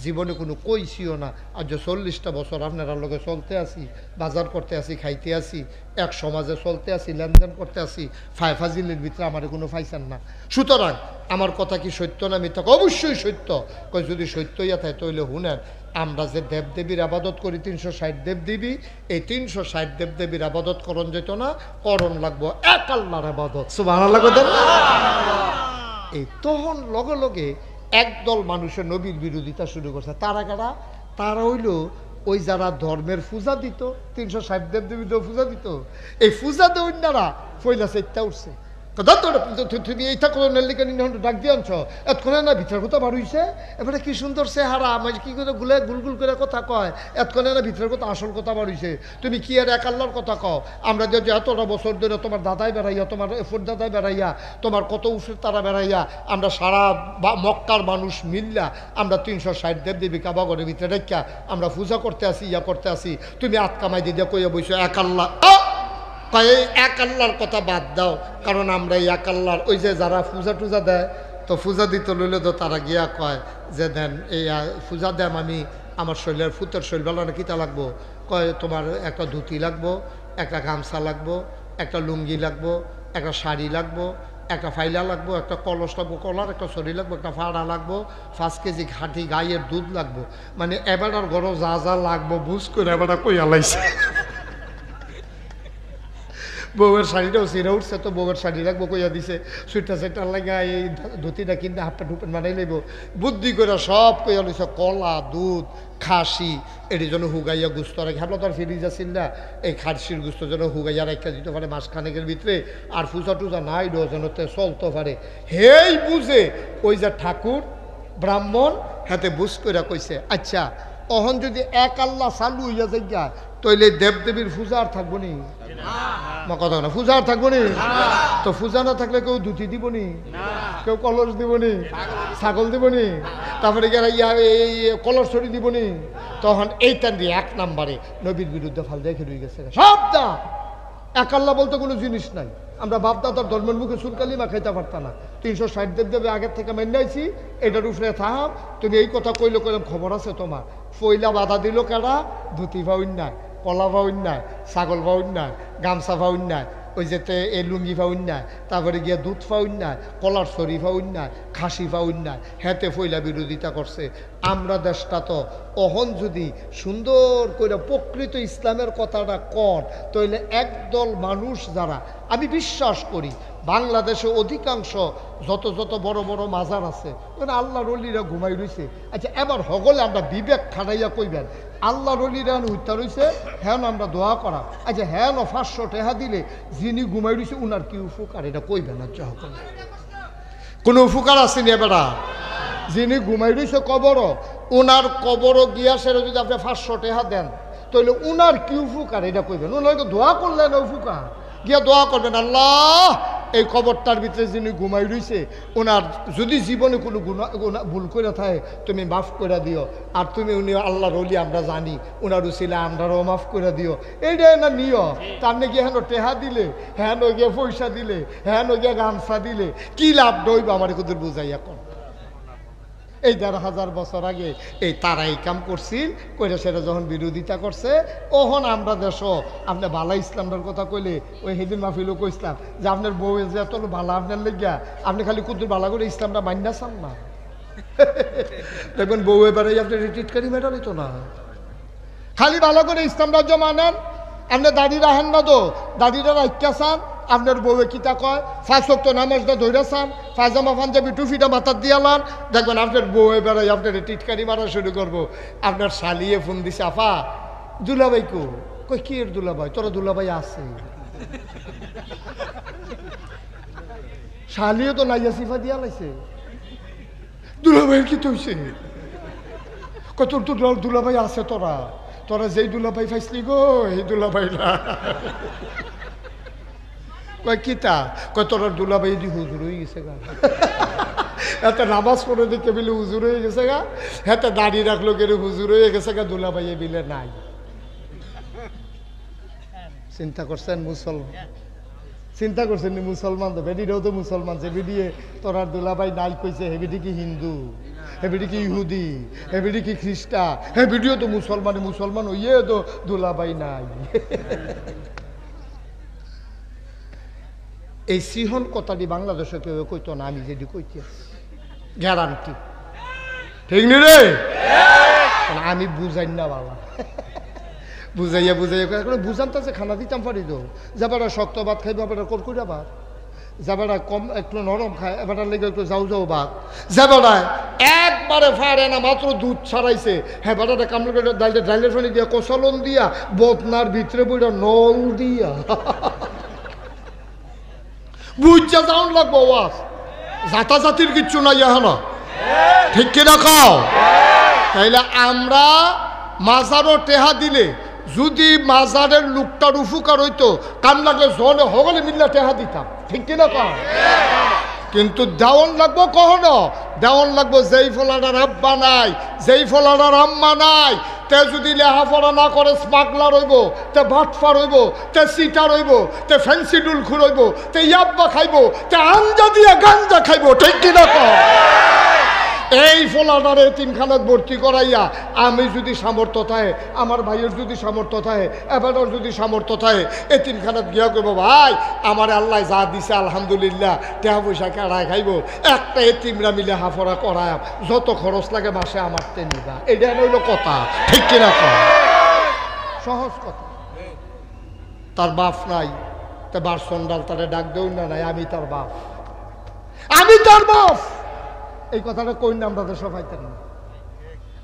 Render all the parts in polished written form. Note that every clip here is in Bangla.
জীবনে কোনো কইছিও না। আজ 40টা বছর আপনারা লোকে চলতে আসি, বাজার করতে আসি, খাইতে আসি, এক সমাজে চলতে আসি, লেনদেন করতে আসি, ফাজিলের ভিতরে আমার কোনো ফাইছেন না। সুতরাং আমার কথা কি সত্য না মিথ্যা? অবশ্যই সত্য। কই যদি সত্য ইয়া থাকে তাহলে শুনেন, আমরা যে দেবদেবীর আবাদত করি 360 দেবদেবী, এই 360 দেবদেবীর আবাদত করণ যেত না, করণ লাগবো এক আল্লাহর আবাদত। সুবহানাল্লাহ। এই তখন লগে লগে একদল মানুষের নবীর বিরোধিতা শুরু করছে। তারা কারা? তারা হইল ওই যারা ধর্মের পূজা দিত, 360 দেবদেবীর পূজা দিত, এই পূজা দেওয়ারা পয়লা চাইটা উঠছে। তুমি এইটা কোনো নেলিকানি ডাক দিয়ে আনছ, এতক্ষণে না ভিতরের কথা বার হইছে, এবারে কি সুন্দর চেহারা, মানে কি করে গুলে গুলগুল করে কথা কয়, এতক্ষণে না ভিতরের কথা আসল কথা বার হইছে। তুমি কি আর এক আল্লাহর কথা কও? আমরা যে এতটা বছর ধরে তোমার দাদাই বেড়াইয়া, তোমার এফর দাদাই বেড়াইয়া, তোমার কত উফের তারা বেড়াইয়া, আমরা সারা মক্কার মানুষ মিল্লা আমরা 360 দেবদেবী কাবাগরের ভিতরে রেখা আমরা পূজা করতে আসি, ইয়া করতে আসি, তুমি আত কামাই দিয়ে কইয়া বইছো এক আল্লাহ। এই এক আল্লাহর কথা বাদ দাও, কারণ আমরা এই এক আল্লাহর ওই যে যারা পূজা টুজা দেয়, তো পূজা দিতে লইলে তো তারা গিয়া কয় যে দেন এই পূজা দেন, আমি আমার শরীরের ফুতের শরীর বেলা কিতা লাগবো, কয় তোমার একটা ধুতি লাগবো, একটা গামছা লাগবো, একটা লুঙ্গি লাগবো, একটা শাড়ি লাগবো, একটা ফাইলা লাগবো, একটা কলস লাগবো, কলার একটা শরীর লাগবো, একটা ফাড়া লাগবো, 5 কেজি খাঁটি গাইয়ের দুধ লাগবো। মানে এবারটার ঘরও যা যা লাগবো বুঝ করে এবারটা কই আলাইছে। বউয়ের শাড়িটাও সিরা উঠছে, তো বউয়ের শাড়ি রাখবো কইয়া দিছে, সুইটা সেটার লাগা এই ধুতিটা কিনতে হাফটা ঢুপেন বানাই লইব, বুদ্ধি করে সব কইয়া লইছে, কলা দুধ খাসি এর জন্য হুগাইয়া গুস্ত রাখি। আমরা তো আর ফিরিজ আসিল না, এই খাসির গুস্ত যেন হুগাইয়া রাখা দিতে পারে মাসখানেকের ভিতরে, আর পূজা টুজা নাই ডজনতে চলতে পারে। হেই বুঝে ওই যে ঠাকুর ব্রাহ্মণ হাতে বুঝ করে কইছে, আচ্ছা অহন যদি এক আল্লাহ চালু হইয়া যাইয়া তইলে দেবদেবীর পূজা আর থাকবো নি? কথা না, পূজা আর থাকবো নি? তো পূজা না থাকলে কেউ ধুতি দিব নি, কেউ কলস দিব নি, ছাগল দিব নি, তারপরে কলস ছড়ি দিব নি? তখন এইটা দিয়ে 1 নম্বরে নবীর বিরুদ্ধে ফাল দেখে রয়ে গেছে। সব দা এক আল্লাহ বলতে কোনো জিনিস নাই। আমরা বাপদাদার ধর্মের মুখে সুরকালিমা খাইতে পারতাম না, 360 দেবদেবী আগের থেকে মেনে আইছি, এটার উপরে থাম। তুমি এই কথা কইলে কইলাম খবর আছে তোমার? পয়লা বাধা দিল কারা? ধুতি পাউন নাই, কলা পাউন নাই, ছাগল পাউন নাই, গামছা পাউন নাই, ওই যেতে এই লুঙ্গি পাউন নাই, তারপরে গিয়ে দুধ পাউন নাই, কলার শরী পাউন নাই, খাসি পাউন নাই, হেতে পয়লা বিরোধিতা করছে। আমরা দেশটা তো অহন যদি সুন্দর করে প্রকৃত ইসলামের কথাটা কর, তাইলে একদল মানুষ যারা, আমি বিশ্বাস করি বাংলাদেশে অধিকাংশ যত যত বড় বড় মাজার আছে, আল্লাহর ওলিরা ঘুমাই রইছে। আচ্ছা এবার হগলে আমরা বিবেক খাটাইয়া কইবেন, আল্লাহর ওলিরা উঠতে রইছে, হ্যাঁ আমরা দোয়া করা, আচ্ছা হ্যাঁ 500 টাকা দিলে যিনি ঘুমাই রইছে উনার কি উপকার, এটা কইবেন? আচ্ছা সকলে কোনো উপকার আসেনি? এবারা যিনি ঘুমাই রইছে কবর, ওনার কবরও গিয়া সেটা যদি আপনি 500 টাকা দেন, তাহলে উনার কি উপকার এটা কইবেন? ওনাকে দোয়া করলেন উপকার, গিয়া দোয়া করবেন, আল্লাহ এই কবরটার ভিতরে যিনি ঘুমাই রইছে ওনার যদি জীবনে কোনো ভুল করে থাকে তুমি মাফ করে দিও, আর তুমি উনি আল্লাহর ওলি আমরা জানি, ওনার উসিলা আমরাও মাফ করে দিও। এইটাই না নিয়ম। তার নাকি হেন টেহা দিলে, হেন গিয়ে পয়সা দিলে, হেন গিয়ে গামছা দিলে কি লাভ দইব? আমার কুদুর বুঝাইয়া কর। এই 1500 বছর আগে এই তারা এই কাম করছিল, কইরা সেটা যখন বিরোধিতা করছে, ওহন আমরা দেশ আপনি বালা ইসলামটার কথা কইলে ওই সেদিন মাহফিলও কইসলাম যে আপনার বউ যে এত ভালো আপনার লেগিয়া আপনি খালি কুদুর বালা করে ইসলামটা মান্যা চান না। দেখবেন বউ এবারে আপনি রিটিটকারী মেটা নিত না, খালি ভালো করে ইসলাম রাজ্য মানেন। আপনি দাড়ি রাখেন না তো, দাড়িটা রাখা চান, আপনার বউয়ে কিতা কয় 5 ওয়াক্ত নামাজটা ধরে চান, পায়জামা পাঞ্জাবি টুফিটা মাথার দিয়া লান, দেখবেন আপনার বউ এবারে আপনার টিটকারি মারা শুরু করবো। আপনার শালিয়ে ফোন দিছে, আফা দুলাভাই কই কি এর দুলাভাই? তোরা দুলাভাই আছে? শালিও তো নাইয়া সিফা দিয়া লাইছে, দুলাভাইয়ের কি হইছে? কত তোর দুলাভাই আছে? তোরা তোরা যেই দুলাভাই পাইসলি গো এই দুলাভাই না। কয় কিতা? কয় তোর দুলাভাই দি হুজুর হয়ে গেছে গা, এত নামাজ পড়ে দিকে বিলে হুজুর হয়ে গেছে গা, হাতে দাড়ি রাখলো কেন হুজুর হয়ে গেছে গা, দুলাভাই বিলে নাই। চিন্তা করছেন মুসলমান? চিন্তা করছেন নি মুসলমান তো বেডিটাও তো মুসলমান, যে বেডিয়ে তোরার দুলাভাই নাই কইছে হে বেডি কি হিন্দু, হে বেডি কি ইহুদি, হে বেডি কি খ্রিস্টা, হে বেডিও তো মুসলমান, মুসলমান হইয়ে তো দুলাভাই নাই। এই সিহন কথাটি বাংলাদেশে কেউ কইতো না, আমি যেটি কইতে গ্যারান্টি, ঠিক নি রে? আমি বুঝাই না বাবা, বুঝাইয়া বুঝাম তো খানা দিতাম পারি তো, যাবারা শক্ত ভাত খাইবা, এবার কড়কুড়া ভাত, যাবারা কম একটু নরম খায়, এবার লেগে একটু যাও যাও ভাত, যাবারা একবারে ফারে না মাত্র দুধ ছাড়াইছে, হ্যাঁ বাটাটা কামড়ে করে ডাইলের পানি দিয়া কষালন দিয়া বদনার ভিতরে বইটা নল দিয়া বুঝা যাওন লাগবো, ওয়াজ জাতা জাতির কিচ্ছু নাই এখন, ঠিক কিনা খাও? তাইলে আমরা মাজারও টেহা দিলে যদি মাজারের লোকটার উপকার হইতো, কাম লাগলে জনে হগলে মিল্লা টেহা দিতাম, ঠিক কিনা কও? কিন্তু দেওয়ান লাগবো কখনো, দেওয়ান লাগবো যেই ফলাটার আব্বা নাই, যেই ফলাটার আম্মা নাই, তে যদি লেহাপড়া না করে স্মাগলার হইব, তে ভাটফার হইব, তে সিটার হইব, তে ফ্যান্সি ডুলখুর হইব, তে ইয়াব্বা খাইব, তে আঞ্জা দিয়ে গাঞ্জা খাইব, ঠিক কিনা কও? এই ফলাটারে এতিমখানাত ভর্তি করাইয়া আমি যদি সামর্থ্য থাকে, আমার ভাইয়ের যদি সামর্থ্য থাকে, এবারের যদি সামর্থ্য থাকে, এতিমখানাত গিয়া করবো ভাই আমার আল্লাহ যা দিছে আলহামদুলিল্লাহ, টাকা পয়সা কেড়ায় খাইব, একটা এতিমরা মিলে হাফরা করায়, যত খরচ লাগে মাসে আমার তে নিবা, এটা হইল কথা, ঠিক কিনা কয়? সহজ কথা। তার বাপ নাই, তা বারসন্ডাল তারে ডাক দেও না, নাই আমি তার বাপ, আমি তার বাপ, এই কথাটা কই না? আমরা দেশ পাইতেন না,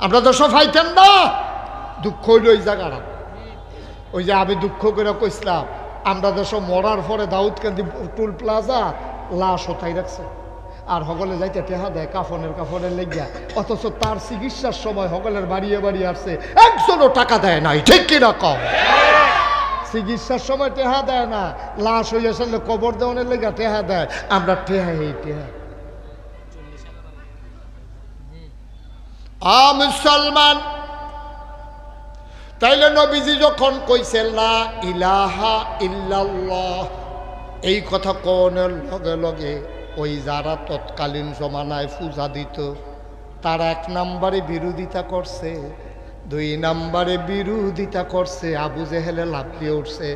আমরা দেশ পাইতেন না। দুঃখ হইল ওই জায়গাটা, ওই যে আমি দুঃখ করে কইসলাম, আমরা দেশ মরার পরে দাউদকান্দি টুল প্লাজা লাশ ওঠাই রাখছে, আর হগলে যাইতে টেহা দেয় কাফনের লেগিয়া, অথচ তার চিকিৎসার সময় হগলের বাড়িয়ে বাড়িয়ে আসছে, একজনও টাকা দেয় নাই, ঠিক কিনা কম? চিকিৎসার সময় টেহা দেয় না, লাশ হয়ে আসলে কবর দেওয়ানের লেগা টেহা দেয়, আমরা টেহা এই টেহা। মুসলমান, তাইলে নবীজি যখন কইছে লা ইলাহা ইল্লাল্লাহ, এই কথা কোনের লগে লগে ওই যারা তৎকালীন জমানায় পূজা দিত তারা এক নম্বরে বিরোধিতা করছে, দুই নম্বরে বিরোধিতা করছে, আবু জেহেলে লাভ দিয়ে উঠছে,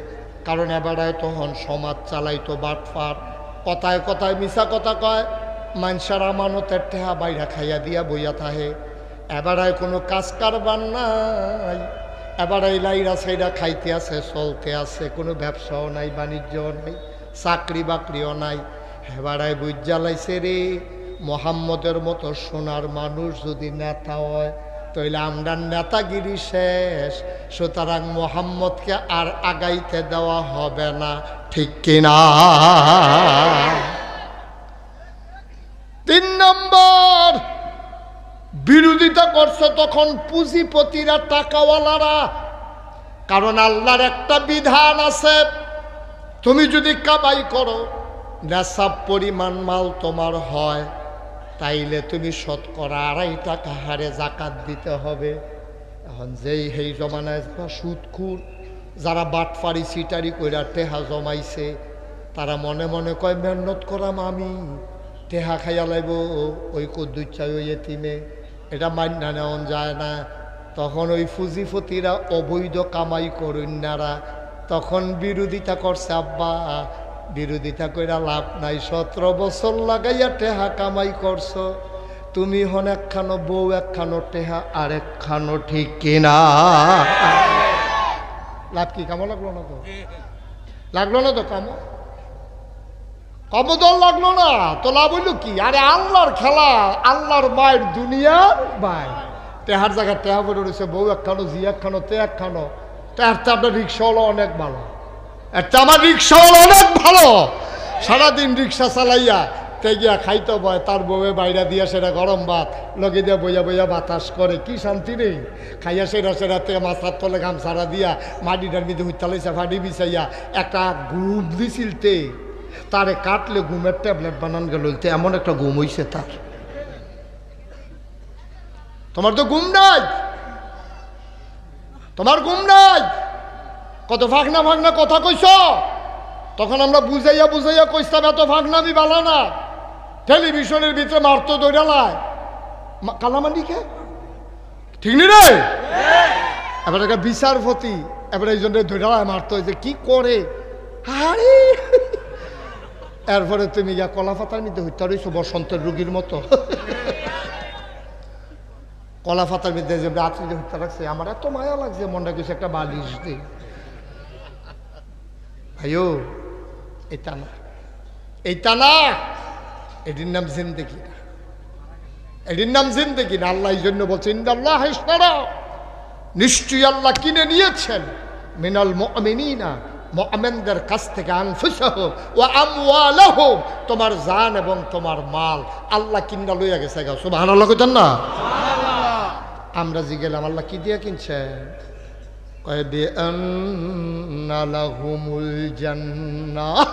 কারণ এবারে তখন সমাজ চালাইতো বাটফার, কথায় কথায় মিছা কথা কয়, মানুষের আমানতের টেহা বাইরা খাইয়া দিয়া বইয়া থাহে, এবারে কোনো কাজ কারবার নাই, এবারে লাইরা সাইরা খাইতে আছে, চলতে আছে, কোনো ব্যবসাও নাই, বাণিজ্যও নাই, চাকরি বাকরিও নাই, এবারে বুঝ জ্বালাইছে রে, মোহাম্মদের মতো সোনার মানুষ যদি নেতা হয় তাইলে আমরা নেতাগিরি শেষ, সুতরাং মোহাম্মদকে আর আগাইতে দেওয়া হবে না, ঠিক কিনা? তিন নম্বর বিরোধিতা করছে তখন পুঁজিপতিরা, টাকাওয়ালারা, কারণ আল্লাহর একটা বিধান আছে, তুমি যদি কামাই করো, নেশাব পরিমাণ মাল তোমার হয়, তাইলে তুমি শতকরা 2.5 টাকা হারে জাকাত দিতে হবে। এখন যেই সেই জমানায় যারা সুদখুর, যারা বাটফারি সিটারি কইরা টেহা জমাইছে, তারা মনে মনে কয় মেহনত করাম আমি, টেহা খাইয়া লাইব ওই কদ্দুচ্ছাই ওই এতিমে, এটা মান্যা নেওয়া যায় না। তখন ওই পুঁজিপতিরা, অবৈধ কামাই করুন্যারা তখন বিরোধিতা করছে, আব্বা বিরোধিতা কইরা লাভ নাই, 17 বছর লাগাইয়া টেহা কামাই করছো, তুমি হন একখানো বউ, একখানো টেহা, আর একখানো, ঠিক কিনা? লাভ কি? কামো লাগলো না তো, লাগলো না তো কামো, কবদল লাগলো না তো, লাভ হইল কি? আরে আল্লাহর খেলা, আল্লাহর মায়ের দুনিয়ার ভাই, টেহার জায়গায় টেহা পড়ে রয়েছে, বউ একখানো, জি একখানো, তে একখানো, তার তো আপনার রিক্সাওয়ালা অনেক ভালো, একটা আমার রিক্সাওয়ালা অনেক ভালো, সারাদিন রিক্সা চালাইয়া তে গিয়া খাইতে বয়, তার বউয়ে বাইরা দিয়া সেটা গরম ভাত লগে দিয়া বইয়া বইয়া বাতাস করে, কি শান্তি নেই, খাইয়া সেটা থেকে মাথার তলে গামছাড়া দিয়া মাটিটার মধ্যে হুইতালাইছে, ফাটি বিছাইয়া একটা ঘুম দিছিলতে, তারে কাটলে ঘুমের ট্যাবলেট বানান গেল, এমন একটা ঘুম হইছে তার। তোমার তো ঘুম নাই, তোমার ঘুম নাই, কত ফাঁকনা ফাঁকনা কথা কইছ, তখন আমরা বুঝাইয়া বুঝাইয়া কইতাম এত ফাঁকনামি বালা না, টেলিভিশনের ভিতরে মারতো দৌড়ালায় কালামান্ডিকে, ঠিক নি রে? এবার একটা বিচারপতি এবার এই জন্য দৌড়ালায় মারতো, যে কি করে আরে এরপরে তুমি গিয়া কলা পাতার মধ্যে হইতে রইছো বসন্তের রুগীর মতো। কলা পাতার মধ্যে যে রাত্রি হত্যা রাখছে, আমার এত মায়া লাগছে, মনটা কিছু একটা বালিশ দিই। ভাইও এটা না, এইটা না, এটির নাম জিন্দেগি না, এটির নাম জিন্দেগি না। আল্লাহ এই জন্য বলছে ইন্নাল্লাহ ইশতারা, নিশ্চয়ই আল্লাহ কিনে নিয়েছেন মিনাল মুমিনিনা, মুমিনদের কাছ থেকে আনফুসাহুম ওয়া আমওয়ালাহুম, তোমার জান এবং তোমার মাল আল্লাহ কিনা লইয়া গেছে। সুবহানাল্লাহ কইতেন না? আমরা জিগেলাম আল্লাহ কি দিয়ে কিনছেন? কয় বিআন্না লাহুমুল জান্নাহ,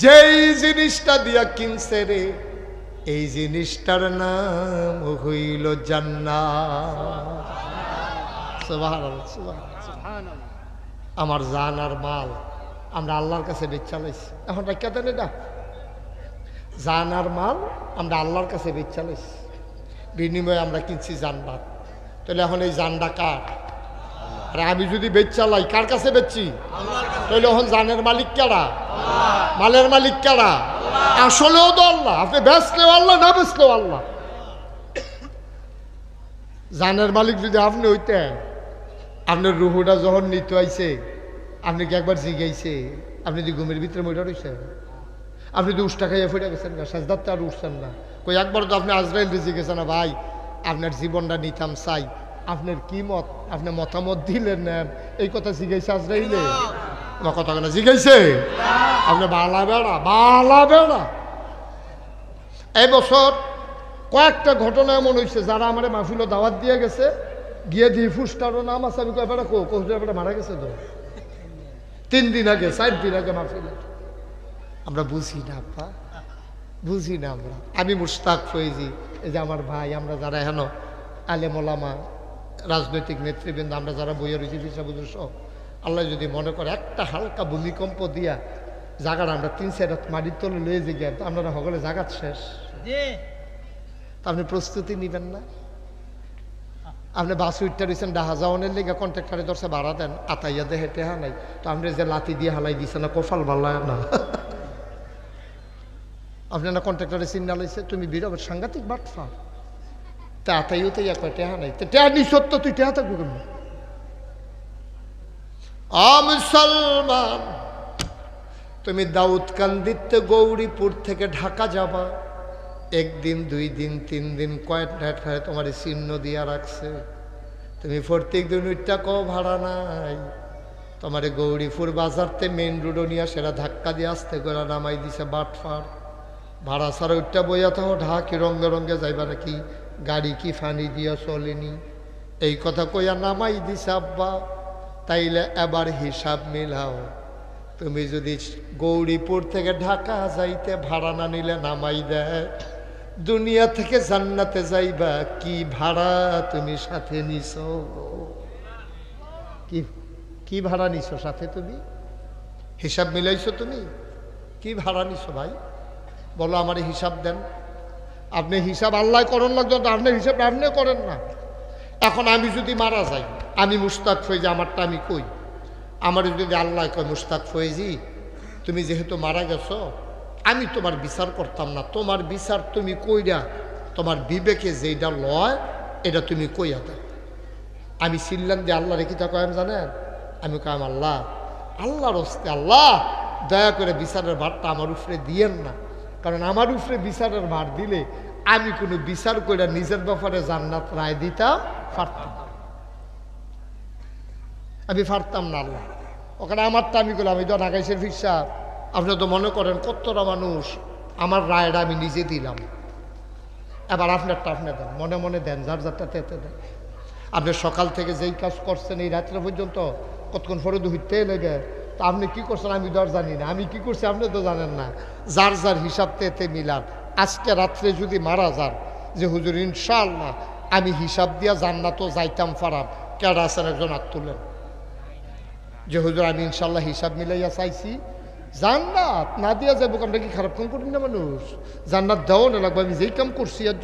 যেই জিনিসটা দিয়া কিনছে রে এই জিনিসটার নাম হইল জান্নাত। সুবহানাল্লাহ সুবহানাল্লাহ। আমার জান আর মাল আমরা আল্লাহর কাছে বেচা লাইছি, এখন রাখা দেন এটা, জান আর মাল আমরা আল্লাহর কাছে বেচা লাইছি, বিনিময়ে আমরা কিনছি জান্নাত। তাহলে এখন এই জানটা কার? আর আমি যদি বেচা লাই কার কাছে বেচছি? তাহলে এখন জানের মালিক কারা? মালের মালিক কারা? আসলেও তো আল্লাহ। আপনি বেচলেও আল্লাহ, না বেচলেও আল্লাহ। জানের মালিক যদি আপনি হইতেন, আপনার রুহুটা যখন নিতে আইছে আপনি কি একবার জিগাইছে? আপনি যদি ঘুমের ভিতরে মইটা রয়েছেন, আপনি তো উষ্টা খাইয়া ফিরে গেছেন না, সাজদাতে আর উঠছেন না। কই একবার তো আপনি আজরাইল জিজ্ঞেসেন না, ভাই আপনার জীবনটা নিতাম চাই, আপনার কি মত, আপনি মতামত দিলেন না, এই কথা জিজ্ঞাসা আজরাইলে? আমার কথা কেন জিজ্ঞাসে? আপনি বালা বেড়া, বালা বেড়া। এই বছর কয়েকটা ঘটনা এমন হয়েছে, যারা আমার মাহফিলও দাওয়াত দিয়ে গেছে, গিয়ে দিয়ে ফুসটারও নাম আছে, আমি কয়েকটা কোথাও মারা গেছে তো 3 দিন আগে 4 দিন আগে মাহফিলে। আমরা বুঝি না আপা, বুঝি না আমরা। আমি মুশতাক ফয়েজি, এই যে আমার ভাই, আমরা যারা এখনো আলেম ওলামা, রাজনৈতিক নেতৃবৃন্দ, আমরা যারা বইয়ে রয়েছি ফিসাবুজুর সব, আল্লাহ যদি মনে করে একটা হালকা ভূমিকম্প দিয়া জায়গাটা আমরা 3-4 রাত মাটির তলে লয়ে যে গিয়ে আপনারা সকলে জায়গাত শেষ, তা আপনি প্রস্তুতি নিবেন না? আপনি বাস উঠতে রয়েছেন ডাহা যাওয়ানের লেগে কন্ট্রাক্টারে ধরছে ভাড়া দেন, আতাইয়া দে হেঁটে হালাই, তো আপনি যে লাথি দিয়ে হালাই দিছে না, কপাল ভাল্লা না। আপনি না কন্ট্রাক্টারে চিন্তা লাইছে, তুমি বিরাট সাংঘাতিক বাটফা, তা আতাইও তো একটা টেহা নাই, তো টেহা নি সত্য, তুই টেহা থাকবো কেমন? মুসলমান, তুমি দাউদকান্দিতে গৌরীপুর থেকে ঢাকা যাবা, 1 দিন 2 দিন 3 দিন কয়েকটা তোমার চিহ্ন দিয়া রাখছে, তুমি প্রত্যেক দিন উঠটা কও ভাড়া নাই, তোমার গৌরীপুর বাজারতে মেইন রোডও নিয়ে সেটা ধাক্কা দিয়ে আসতে করে নামাই দিছে বাটফার। ভাড়া ছাড়া উঠটা বইয়া থাকো, ঢাকি রঙ্গে রঙ্গে যাইবা নাকি, গাড়ি কি ফানি দিয়া চলেনি, এই কথা কইয়া নামাই দিছে আব্বা। তাইলে এবার হিসাব মিলাও, তুমি যদি গৌরীপুর থেকে ঢাকা যাইতে ভাড়া না নিলে নামাই দেয়, দুনিয়া থেকে জান্নাতে যাইবা কি ভাড়া তুমি সাথে নিছো? কি ভাড়া নিছো সাথে? তুমি হিসাব মিলাইছো? তুমি কি ভাড়া নিছো ভাই? বলো আমার হিসাব দেন। আপনি হিসাব আল্লাহ করেন লাগতো, আপনার হিসাব আপনি করেন না। এখন আমি যদি মারা যাই, আমি মুশতাক ফয়েজি, আমারটা আমি কই, আমার যদি আল্লাহ কয় মুশতাক ফয়েজি তুমি যেহেতু মারা গেছো, আমি তোমার বিচার করতাম না, তোমার বিচার তুমি কইরা তোমার বিবেকে যেটা লয় এটা তুমি কইয়া দাও। আমি চিল্লাম যে আল্লাহ রেখে থাকো, আমি জানেন, আমি কইম আল্লাহ, আল্লাহর হস্তে আল্লাহ দয়া করে বিচারের ভারটা আমার উপরে দিয়েন না, কারণ আমার উপরে বিচারের ভার দিলে আমি কোনো বিচার কইরা নিজের ব্যাপারে জান্নাত রায় দিতাম পারতাম, আমি পারতাম না আল্লাহ। ওখানে আমারটা আমি করলাম, আমি তো ঢাকাই শরীফ সাহেব, আপনি তো মনে করেন কতটা মানুষ, আমার রায়টা আমি নিজে দিলাম, এবার আপনারটা আপনি দেন, মনে মনে দেন, যার যারটা তেতে দেন। আপনি সকাল থেকে যেই কাজ করছেন এই রাত্রে পর্যন্ত কতক্ষণ ফরদ হইতে লেগে, তা আপনি কি করছেন আমি তো আর জানি না, আমি কি করছি আপনি তো জানেন না, যার যার হিসাব তেতে মিলান। আজকে রাত্রে যদি মারা যান যে হুজুর ইনশাআল্লাহ আমি হিসাব দিয়া জান্নাতও যাইতাম পারাম, কেডা আছেন একজন হাত তুলেন যে হুজুর আমি ইনশাআল্লাহ হিসাব মিলাইয়া চাইছি, জান্নাত না দিয়া যাবো, আমরা কি খারাপ কাম করি না মানুষ? জান্নাত দেওয়া না লাগবে, আমি যেই কাম করছি আর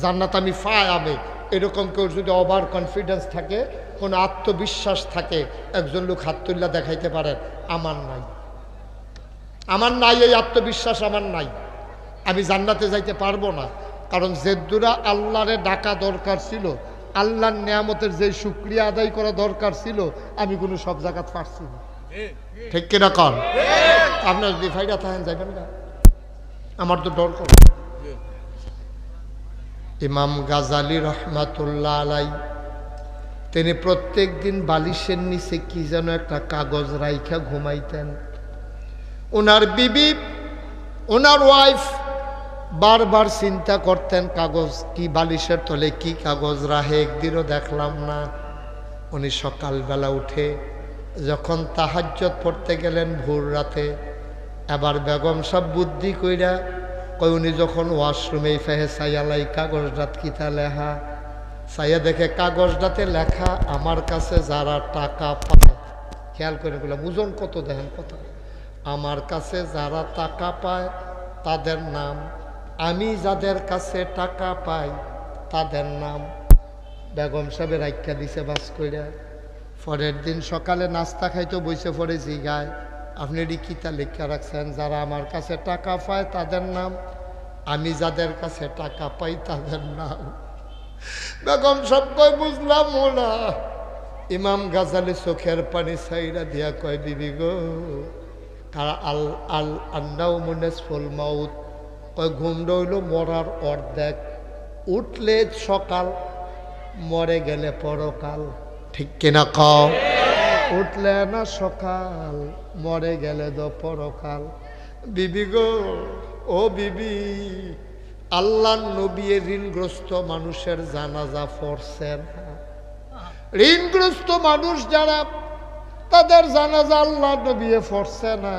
জান্নাত আমি আমি এরকম কেউ যদি ওভার কনফিডেন্স থাকে, কোনো আত্মবিশ্বাস থাকে, একজন লোক হাত তুল্লা দেখাইতে পারেন, আমার নাই, আমার নাই এই আত্মবিশ্বাস, আমার নাই। আমি জান্নাতে যাইতে পারবো না, কারণ জেদ্দুরা আল্লাহরে ডাকা দরকার ছিল, আল্লাহর নিয়ামতের যে শুকরিয়া আদায় করা দরকার ছিল, আমি কোনো সব জায়গাত পারছি না। ঠিক কিনা কন? আপনার যদি ফাইডা থাকেন যাইবেন না, আমার তো ডর করে। ইমাম গাজালি রহমাতুল্লাহ আলাই তিনি প্রত্যেক দিন বালিশের নিচে কি যেন একটা কাগজ রাইখা ঘুমাইতেন। ওনার বিবি, ওনার ওয়াইফ বারবার চিন্তা করতেন কাগজ কি, বালিশের তলে কি কাগজ রাহে, একদিনও দেখলাম না। উনি সকালবেলা উঠে যখন তাহাজ্জুদ পড়তে গেলেন ভোর রাতে, এবার বেগম সব বুদ্ধি কইরা কই উনি যখন ওয়াশরুমে ফেহে সাইয়ালাই কাগজটাত কিতা লেখা, সাইয়া দেখে কাগজটাতে লেখা আমার কাছে যারা টাকা পায়, খেয়াল করে বললাম ওজন কত দেখেন কত, আমার কাছে যারা টাকা পায় তাদের নাম, আমি যাদের কাছে টাকা পাই তাদের নাম। বেগম সাহেবের আখ্যা দিছে বাস কইরা। পরের দিন সকালে নাস্তা খাইতে বইসে পড়ে জিগায়, আপনি এটি কিতা লেখা রাখছেন? যারা আমার কাছে টাকা পায় তাদের নাম, আমি যাদের কাছে টাকা পাই তাদের নাম। বেগম সব কয় বুঝলাম না। ইমাম গাজালি চোখের পানি ছাইরা দিয়া কয়, বিবি গো, আল আল আন্নাউ মুনিসফুল মাউত, কয় ঘুম রইল মরার অর্ধেক, উঠলে সকাল, মরে গেলে পরকাল। ঠিক কিনা কও? উঠলে না সকাল, মরে গেলে তো পরকাল। বিবি গো, ও বিবি, আল্লাহর নবী ঋণগ্রস্ত মানুষের জানাজা পড়ছেন। ঋণগ্রস্ত মানুষ যারা, তাদের জানাজা আল্লাহ নবী পড়ছে না।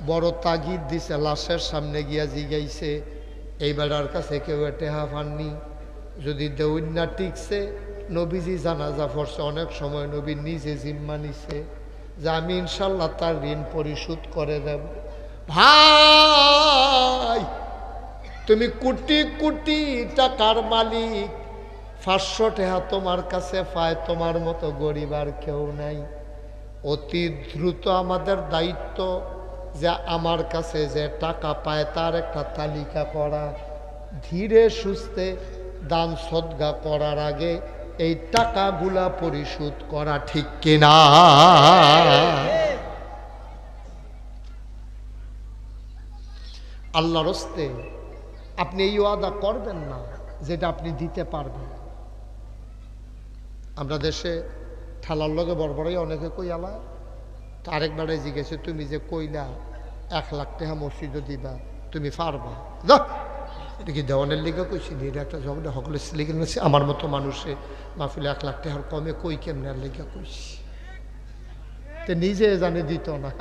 বড় তাগিদ দিছে, লাশের সামনে গিয়া জিগাইছে, এই বেড়ার কাছে কেউ টেহা পাননি? যদি দেউন্না টিকছে, নবীজি জানাজা পড়ছে, অনেক সময় নবী নিজে জিম্মা নিছে যে আমি ইনশাল্লাহ তার ঋণ পরিশোধ করে দেব। ভাই, তুমি কোটি কোটি টাকার মালিক, 500 টাকা তোমার কাছে পায়, তোমার মতো গরিব আর কেউ নাই। অতি দ্রুত আমাদের দায়িত্ব যে আমার কাছে যে টাকা পায় তার একটা তালিকা করা, ধীরে সুস্থে দান সদকা করার আগে এই টাকাগুলা পরিশোধ করা। ঠিক কিনা? আল্লাহর হস্তে আপনি এই ওয়াদা করবেন না যেটা আপনি দিতে পারবেন। আমরা দেশে ঠালার লগে বড়বড়াই অনেকে কই আলা, আরেকবারে জিজ্ঞেসে তুমি যে কইলা 1 লাখ টাকা মসজিদও দিবা, তুমি পারবা? এটা কি দেওয়ানের লিগে কইছি? এটা একটা জগতে সকলে লিখে নিয়েছে। আমার মতো মানুষে মাহফিলে 1 লাখ টাকার কমে কই কেমনের লিগে কইছি, তো নিজে জানে দিত না।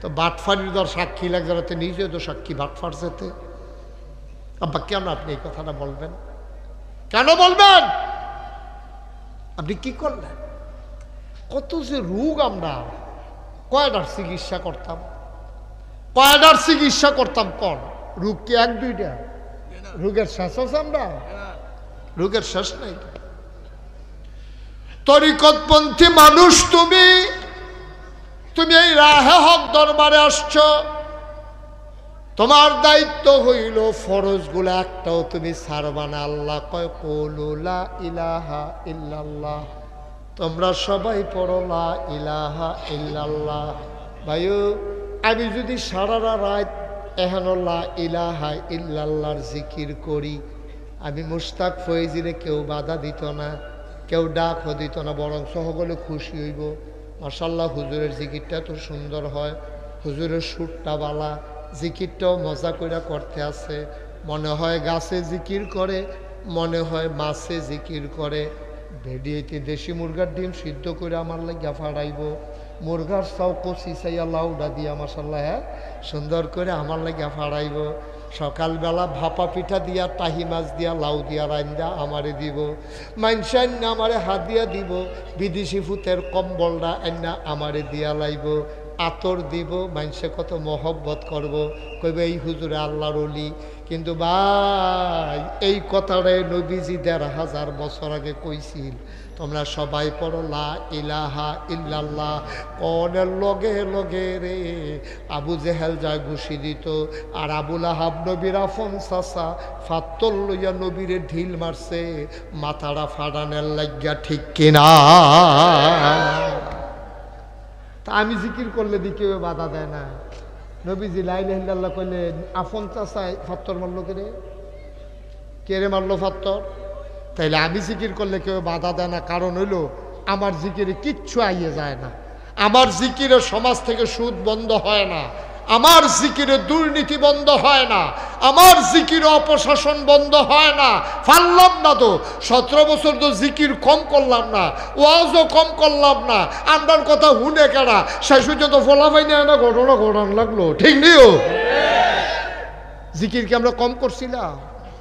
তো বাটফারির দর সাক্ষী লাগ যাতে নিজে তো সাক্ষী বাটফার যেতে। আব্বা কেন আপনি এই কথাটা বলবেন? কেন বলবেন? আপনি কি করলেন? কত যে রোগ, আমরা কয়টার চিকিৎসা করতাম, কয়টার চিকিৎসা করতাম। কোন রোগ কি 1-2টা? রোগের শেষ আছে? আমরা রোগের শেষ নাই। তরিকতপন্থী মানুষ তুমি, তুমি এই রাহে হক দরবারে আসছ, তোমার দায়িত্ব হইল ফরজগুলো একটাও তুমি ছাড়বা না। আল্লাহ কয় কুলু লা ইলাহা ইল্লাল্লাহ, তোমরা সবাই পড়ো লা ইলাহা ইল্লাল্লাহ। ভাইও, আমি যদি সারা রাত এহেন লা ইলাহা ইল্লাল্লাহর জিকির করি, আমি মুশতাক ফয়েজিরে কেউ বাধা দিত না, কেউ ডাকও দিত না, বরং সকলে খুশি হইব। মাশাআল্লাহ, হুজুরের জিকিরটা তো সুন্দর হয়, হুজুরের সুরটা বালা, জিকিরটাও মজা করে করতে আছে। মনে হয় গাছে জিকির করে, মনে হয় মাছে জিকির করে। ভেডিয়েতে দেশি মুরগার ডিম সিদ্ধ করে আমার লাগিয়া ফাড়াইব, মুরগার চাও কচি চাইয়া লাউডা দিয়া মাশাআল্লাহ, হ্যাঁ, সুন্দর করে আমার লাগিয়া ফাড়াইব। সকালবেলা ভাপা পিঠা দিয়া, টাহি মাছ দিয়া, লাউ দিয়া রান্দা আমারে দিব। মাইনসা আন্না আমারে হাত দিয়া দিব, বিদেশি ফুতের কম্বলটা আন্না আমারে দিয়া লাইব। আতর দিব, মানুষে কত মহব্বত করব, কইবে এই হুজুরে আল্লাহর ওলি। কিন্তু ভাই এই কথাটাই নবীজি ১৫০০ বছর আগে কইছিল। তোমরা সবাই পড়ো লা ইলাহা ইল্লাল্লাহ। কনের লগে লগে রে আবু জেহেল যায় ঘুষি দিত, আর আবুল আহাব নবীর আফন চাচা ফাত্তর লইয়া নবীরে ঢিল মারছে মাথাটা ফাটানের লাগিয়া, ঠিক কিনা? তা আমি জিকির করলে দি কেউ বাধা দেয় না। নবীজি লা ইলাহা ইল্লাল্লাহ কইলে আফন চাচায় ফাত্তর মারলো কে রে মারলো ফাত্তর? তাইলে আমি জিকির করলে কেউ বাধা দেয় না, কারণ হইল আমার জিকিরে কিচ্ছু আইয়ে যায় না, আমার জিকিরে সমাজ থেকে সুদ বন্ধ হয় না, আমার জিকিরে দুর্নীতি বন্ধ হয় না, আমার জিকিরে অপশাসন বন্ধ হয় না। পারলাম না তো 17 বছর তো জিকির কম করলাম না, ওয়াজও কম করলাম না, আমরার কথা হুনে কেনা শেষ পর্যন্ত ফলাফাই নিয়ে না ঘটনা ঘটান লাগলো, ঠিক নিও? জিকির কি আমরা কম করছিলাম?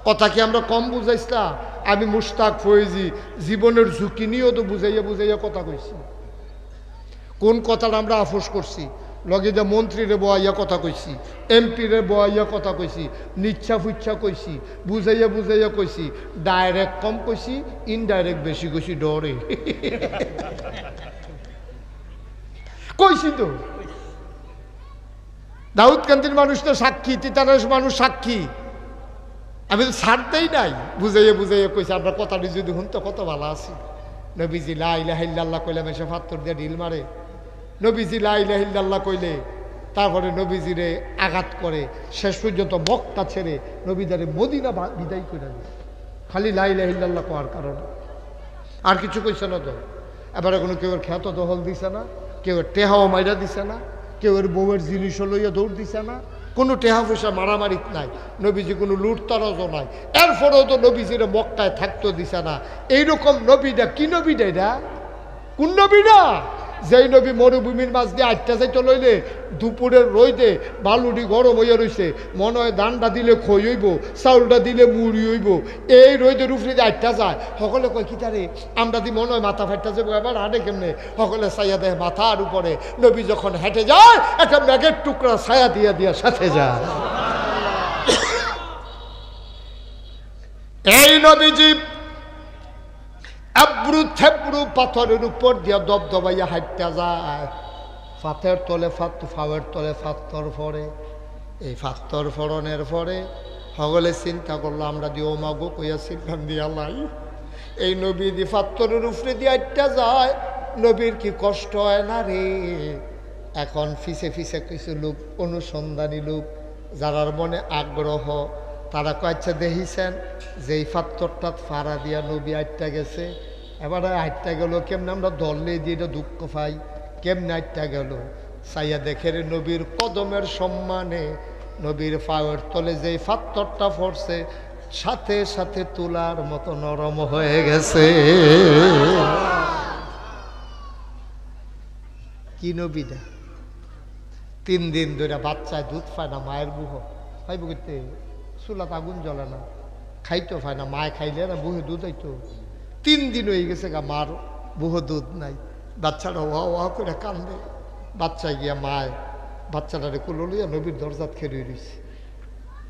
কথা কি আমরা কম বুঝাইছিলাম? আমি মুশতাক ফয়েজি জীবনের ঝুঁকি নিয়েও তো বুঝাইয়া বুঝাইয়া কথা কইছি। কোন কথাটা আমরা আফোস করছি? লগে যে মন্ত্রীরে বয়াইয়া কথা কইছি, এমপিরে বয়াইয়া কথা কইছি, নিচ্ছা ফুচ্ছা কইছি, বুঝাইয়া বুঝাইয়া কইছি। ডাইরেক্ট কম কইছি, ইনডাইরেক্ট বেশি কইছি ডরে। কইছি তো। দাউদকান্দির মানুষ তো সাক্ষী, তিতারের মানুষ সাক্ষী। আমি তো ছাড়তেই নাই, বুঝাইয়া বুঝাইয়া কইছি। আমরা কথাটি যদি শুনতো কত ভালো আছি। নবীজি লা ইলাহা ইল্লাল্লাহ কইলে মেশে ফাত্তর দিয়ে ঢিল মারে। নবীজি লা ইলাহা ইল্লাল্লাহ কইলে তারপরে নবীজিরে আঘাত করে, শেষ পর্যন্ত মক্কা ছেড়ে নবীদারে মদিনা বিদায় করে দেয়, খালি লা ইলাহা ইল্লাল্লাহ কোয়ার কারণে। আর কিছু কইছে না তো। এবারে কোনো কেউ খ্যাত দখল দিছে না, কেউ টেহাও মাইরা দিছে না, কেউ বউয়ের জিনিসও লইয়া দৌড় দিছে না, কোনো টেহা পয়সা মারামারি নাই, নবীজি কোনো লুটতারজও নাই। এরপরেও তো নবীজিরে মক্কায় থাকতে দিছে না। এইরকম নবীটা কি নবীটা? এটা কোন নবীটা? যেই নবী মরুভূমির মাছ দিয়ে আটটা যাইতে লইলে দুপুরের রইতে বালুটি গরম হইয়া রইছে, মনে হয় ধানটা দিলে খই হইব, চাউলটা দিলে মুড়ি হইব, এই রইদের উপরে দিয়ে আটটা যায়। সকলে কয় কি তারে আমরা দি মনে হয় মাথা ফাটটা যাবো, এবার হাঁটে কেমনে? সকলে ছায়া দেয় মাথার উপরে। নবী যখন হেঁটে যায় একটা ম্যাগের টুকরা ছায়া দিয়া দিয়া সাথে যায়। এই নবীজি আব্রু থেব্রু পাথরের উপর দিয়া দবদবাইয়া হাঁটতে যায়। ফাতের তলে ফাওয়ের তলে ফাত্তর ফরে। এই ফাত্তর ফরনের পরে সকলে চিন্তা করলো আমরা দিয়ে ওমাগো কইয়া সিদ্ধান দিয়া লাই। এই নবী দি ফাত্তরের উপরে দিয়ে হাঁটতে যায়, নবীর কি কষ্ট হয় না রে? এখন ফিসে ফিসে কিছু লোক, অনুসন্ধানী লোক, যারার মনে আগ্রহ, তারা কয়েছে দেখিছেন যে এই ফাত্তরটা ফাড়া দিয়া নবী আটটা গেছে। এবারে আটটা গেল কেমনে? আমরা ধরলে দিয়ে এটা দুঃখ পাই, কেমনে আটটা গেল? চাইয়া দেখে রে নবীর কদমের সম্মানে নবীর পায়ের তলে যে ফাত্তরটা পড়ছে সাথে সাথে তুলার মতো নরম হয়ে গেছে। কি নবীটা? 3 দিন ধরে বাচ্চায় দুধ পায় না, মায়ের বুহ পাইব করতে, চুলাত আগুন জ্বলে না, খাইতেও পায় না। মায় খাইলে না বুহে দুধ হইতো। 3 দিন হয়ে গেছে গা মার বুহ দুধ নাই। বাচ্চাটা ওয়া ওয়া করে কান্দে। বাচ্চা গিয়া মায় বাচ্চাটারে কুলো লইয়া নবীর দরজাত খেয়ে রইছে।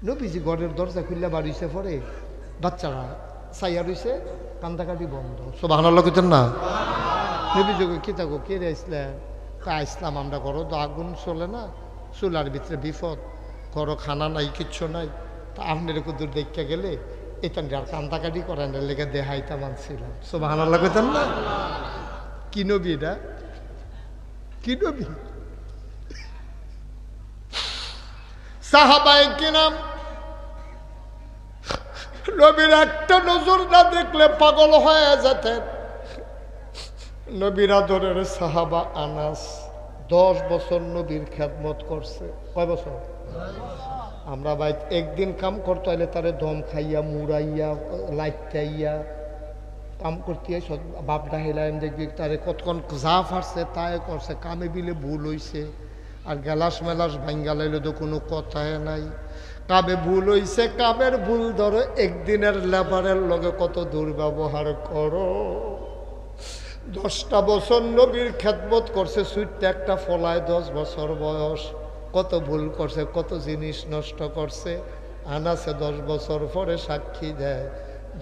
নবীজি ঘরের দরজা খুললে বাড়িছে, পরে বাচ্চারা চাইয়া রইছে, কান্দাকাটি বন্ধ। সুবহানাল্লাহ কইতেন না? নবীজি কি থাকো কে রে আসলেন? আসলাম আমরা, ঘরও তো আগুন চলে না, চুলার ভিতরে বিপদ, ঘরও খানা নাই, কিচ্ছু নাই। তা আপনার কুদুর দেখা গেলে এখান আর কান্দাকাটি করেন লেগে দেহাইতা মানছিলাম। সুবহানাল্লাহ কইতেন না? কি নবী এটা? কি নবী? সাহাবায়ে কিরাম নবীর একটা নজর না দেখলে পাগল হয়ে যেতেন। নবীর আদরের সাহাবা আনাস 10 বছর নবীর খেদমত করছে। কয় বছর? আমরা ভাই একদিন কাম করতে হলে তারে দম খাইয়া মুড়াইয়া লাইটাইয়া কাম করতে বাপ ডাহিলাম, দেখবি তারে কতক্ষণ যা ফাটছে তাই করছে, কামে বিলে ভুল হইছে। আর গ্যালাস মেলাস ভাঙ্গা লাইলে তো কোনো কথাই নাই। কামে ভুল হইছে, কামের ভুল ধরো, একদিনের লেবারের লগে কত দুর্ব্যবহার করো। 10টা বছর নবীর খেদমত করছে, ছোট্ট একটা ফলায় 10 বছর বয়স, কত ভুল করছে, কত জিনিস নষ্ট করছে। আনাসে 10 বছর পরে সাক্ষী দেয়,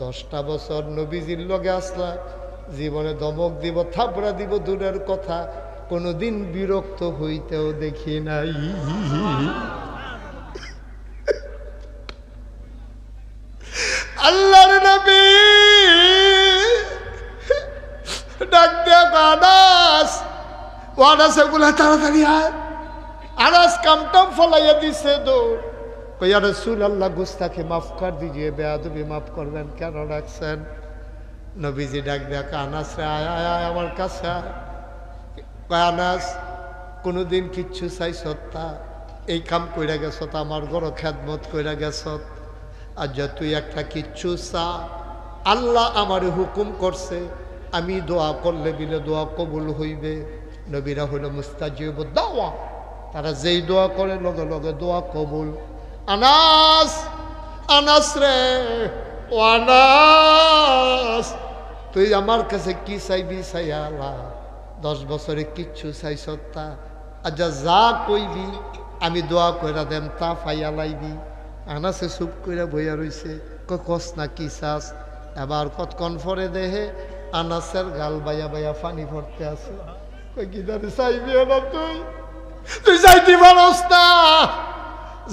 10টা বছর নবীজির লগে আসলা, জীবনে দমক দিব, থাবড়া দিব দূরের কথা, কোনোদিন বিরক্ত হইতেও দেখি নাই। আল্লাহর নবী ডাক দেয়া আনাস, ও আনাস এগুলা তাড়াতাড়ি আয়। আনাস কামটাম ফলাইয়া দিছে দৌড়, কইয়া রাসূলুল্লাহ গুস্তাখি মাফ কর দিজিয়ে, বেয়াদবি মাফ করবেন, কেন ডাকছেন? নবীজি ডাক দেয়া আনাস রে আয় আয় আয় আমার কাছে আয়। কয় আনাস কোনোদিন কিচ্ছু চাইছত তা, এই কাম কইরা গেছত, আমার ঘর খেদমত কইরা গেছত, আর যা তুই একটা কিচ্ছু চা, আল্লাহ আমার হুকুম করছে আমি দোয়া করলে বিলে দোয়া কবুল হইবে। নবীরা হইল মুস্তাজিব দাওয়া, তারা যেই দোয়া করে লগে লগে দোয়া কবুল। আনাস, আনাস রে, ও আনাস তুই আমার কাছে কি চাইবি চাইয়া আল্লাহ, 10 বছরে কিচ্ছু চাইছত তা, আচ্ছা যা কইবি আমি দোয়া কইরা দেম তা ফাইয়া লাইবি। আনাসে চুপ কইরা বইয়া রইছে, কস না কি চাস। এবার কতক্ষণ পরে দেহে আনাসের গাল বাইয়া বাইয়া পানি ভরতে আছে। কই কি জানি চাইবি না, তুই তুই চাইতে পারস না,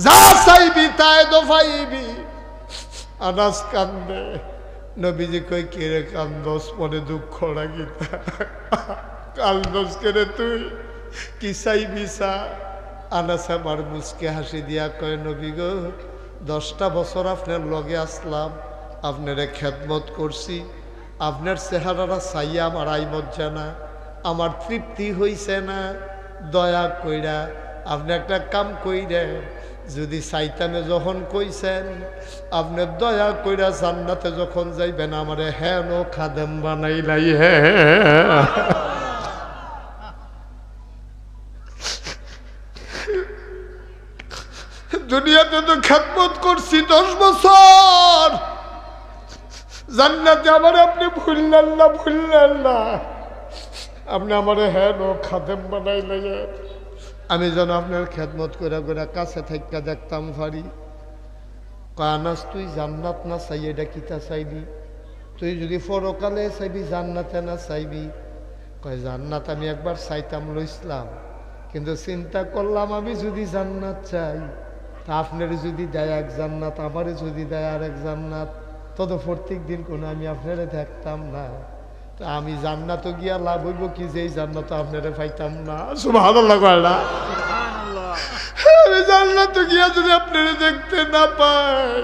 যা চাইবি তাই তো পাইবি। আনাস কান্দে। নবীজি কই কে রে কান্দস, মনে দুঃখ লাগি, কান্দস কে রে তুই, কি চাইবি চা। আনাস আমার মুচকে হাসি দিয়া কয় নবী গো, 10টা বছর আপনার লগে আসলাম, আপনারে খেদমত করছি, আপনার চেহারাটা চাইয়া আমার আই মজ্জা না, আমার তৃপ্তি হইছে না, দয়া কইরা আপনি একটা কাম কইরে, যদি চাইতানে যখন কইছেন আপনি দয়া কইরা জান্নাতে যখন যাইবেন আমারে হেন খাদেম বানাইলাই। হ্যাঁ দুনিয়াতে তো খেদমত করছি 10 বছর, জান্নাতে আমার আপনি ভুললেন না, ভুললেন না, আপনি আমার হেন খাদেম বানাইলেন, আমি যেন আপনার খেদমত করে করে কাছে থেকে দেখতাম পারি। আনাস তুই জান্নাত না চাই এটা কিতা চাইবি, তুই যদি পরকালে চাইবি জান্নাতে না চাইবি। কয় জান্নাত আমি একবার চাইতাম লইসলাম, কিন্তু চিন্তা করলাম আমি যদি জান্নাত চাই তা আপনার যদি দেয় এক জান্নাত, আমারে যদি দেয় আর এক জান্নাত, তত প্রত্যেক দিন কোনো আমি আপনারে দেখতাম না, তা আমি জান্নাতও গিয়া লাভ হইব কি যে এই জান্নাত আপনারে পাইতাম না। সুবহানাল্লাহ কয়লা, আমি জান্নাতও গিয়া যদি আপনারে দেখতে না পাই,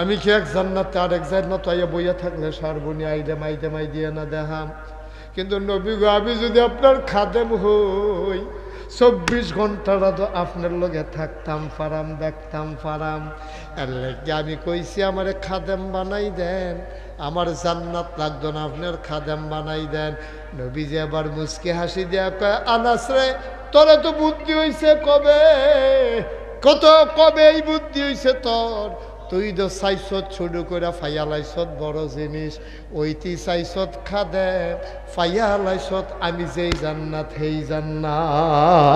আমি কি এক জান্নাতে আর এক জান্নাত আইয়া বইয়া থাকলে সারবনি, আইডাম আইডাম আই দিয়ে না দেখাম। কিন্তু নবী গো, আমি যদি আপনার খাদেম হই 24 ঘন্টাটা তো আপনার লগে থাকতাম পারাম, দেখতাম পারাম, এর লাগে আমি কইছি আমারে খাদেম বানাই দেন, আমার জান্নাত লাগতো না, আপনার খাদেম বানাই দেন। নবী যে আবার মুচকে হাসি দেয়া কয় আনাস রে, তোরা তো বুদ্ধি হইছে কবে, কত কবে এই বুদ্ধি হইছে তোর, তুই তো চাইছত শুরু করে ফাইয়া লাইছত বড় জিনিস, ওইটি চাইছত খাদে ফাইয়া লাইছত আমি যেই জান্নাত হেই জান্নাত।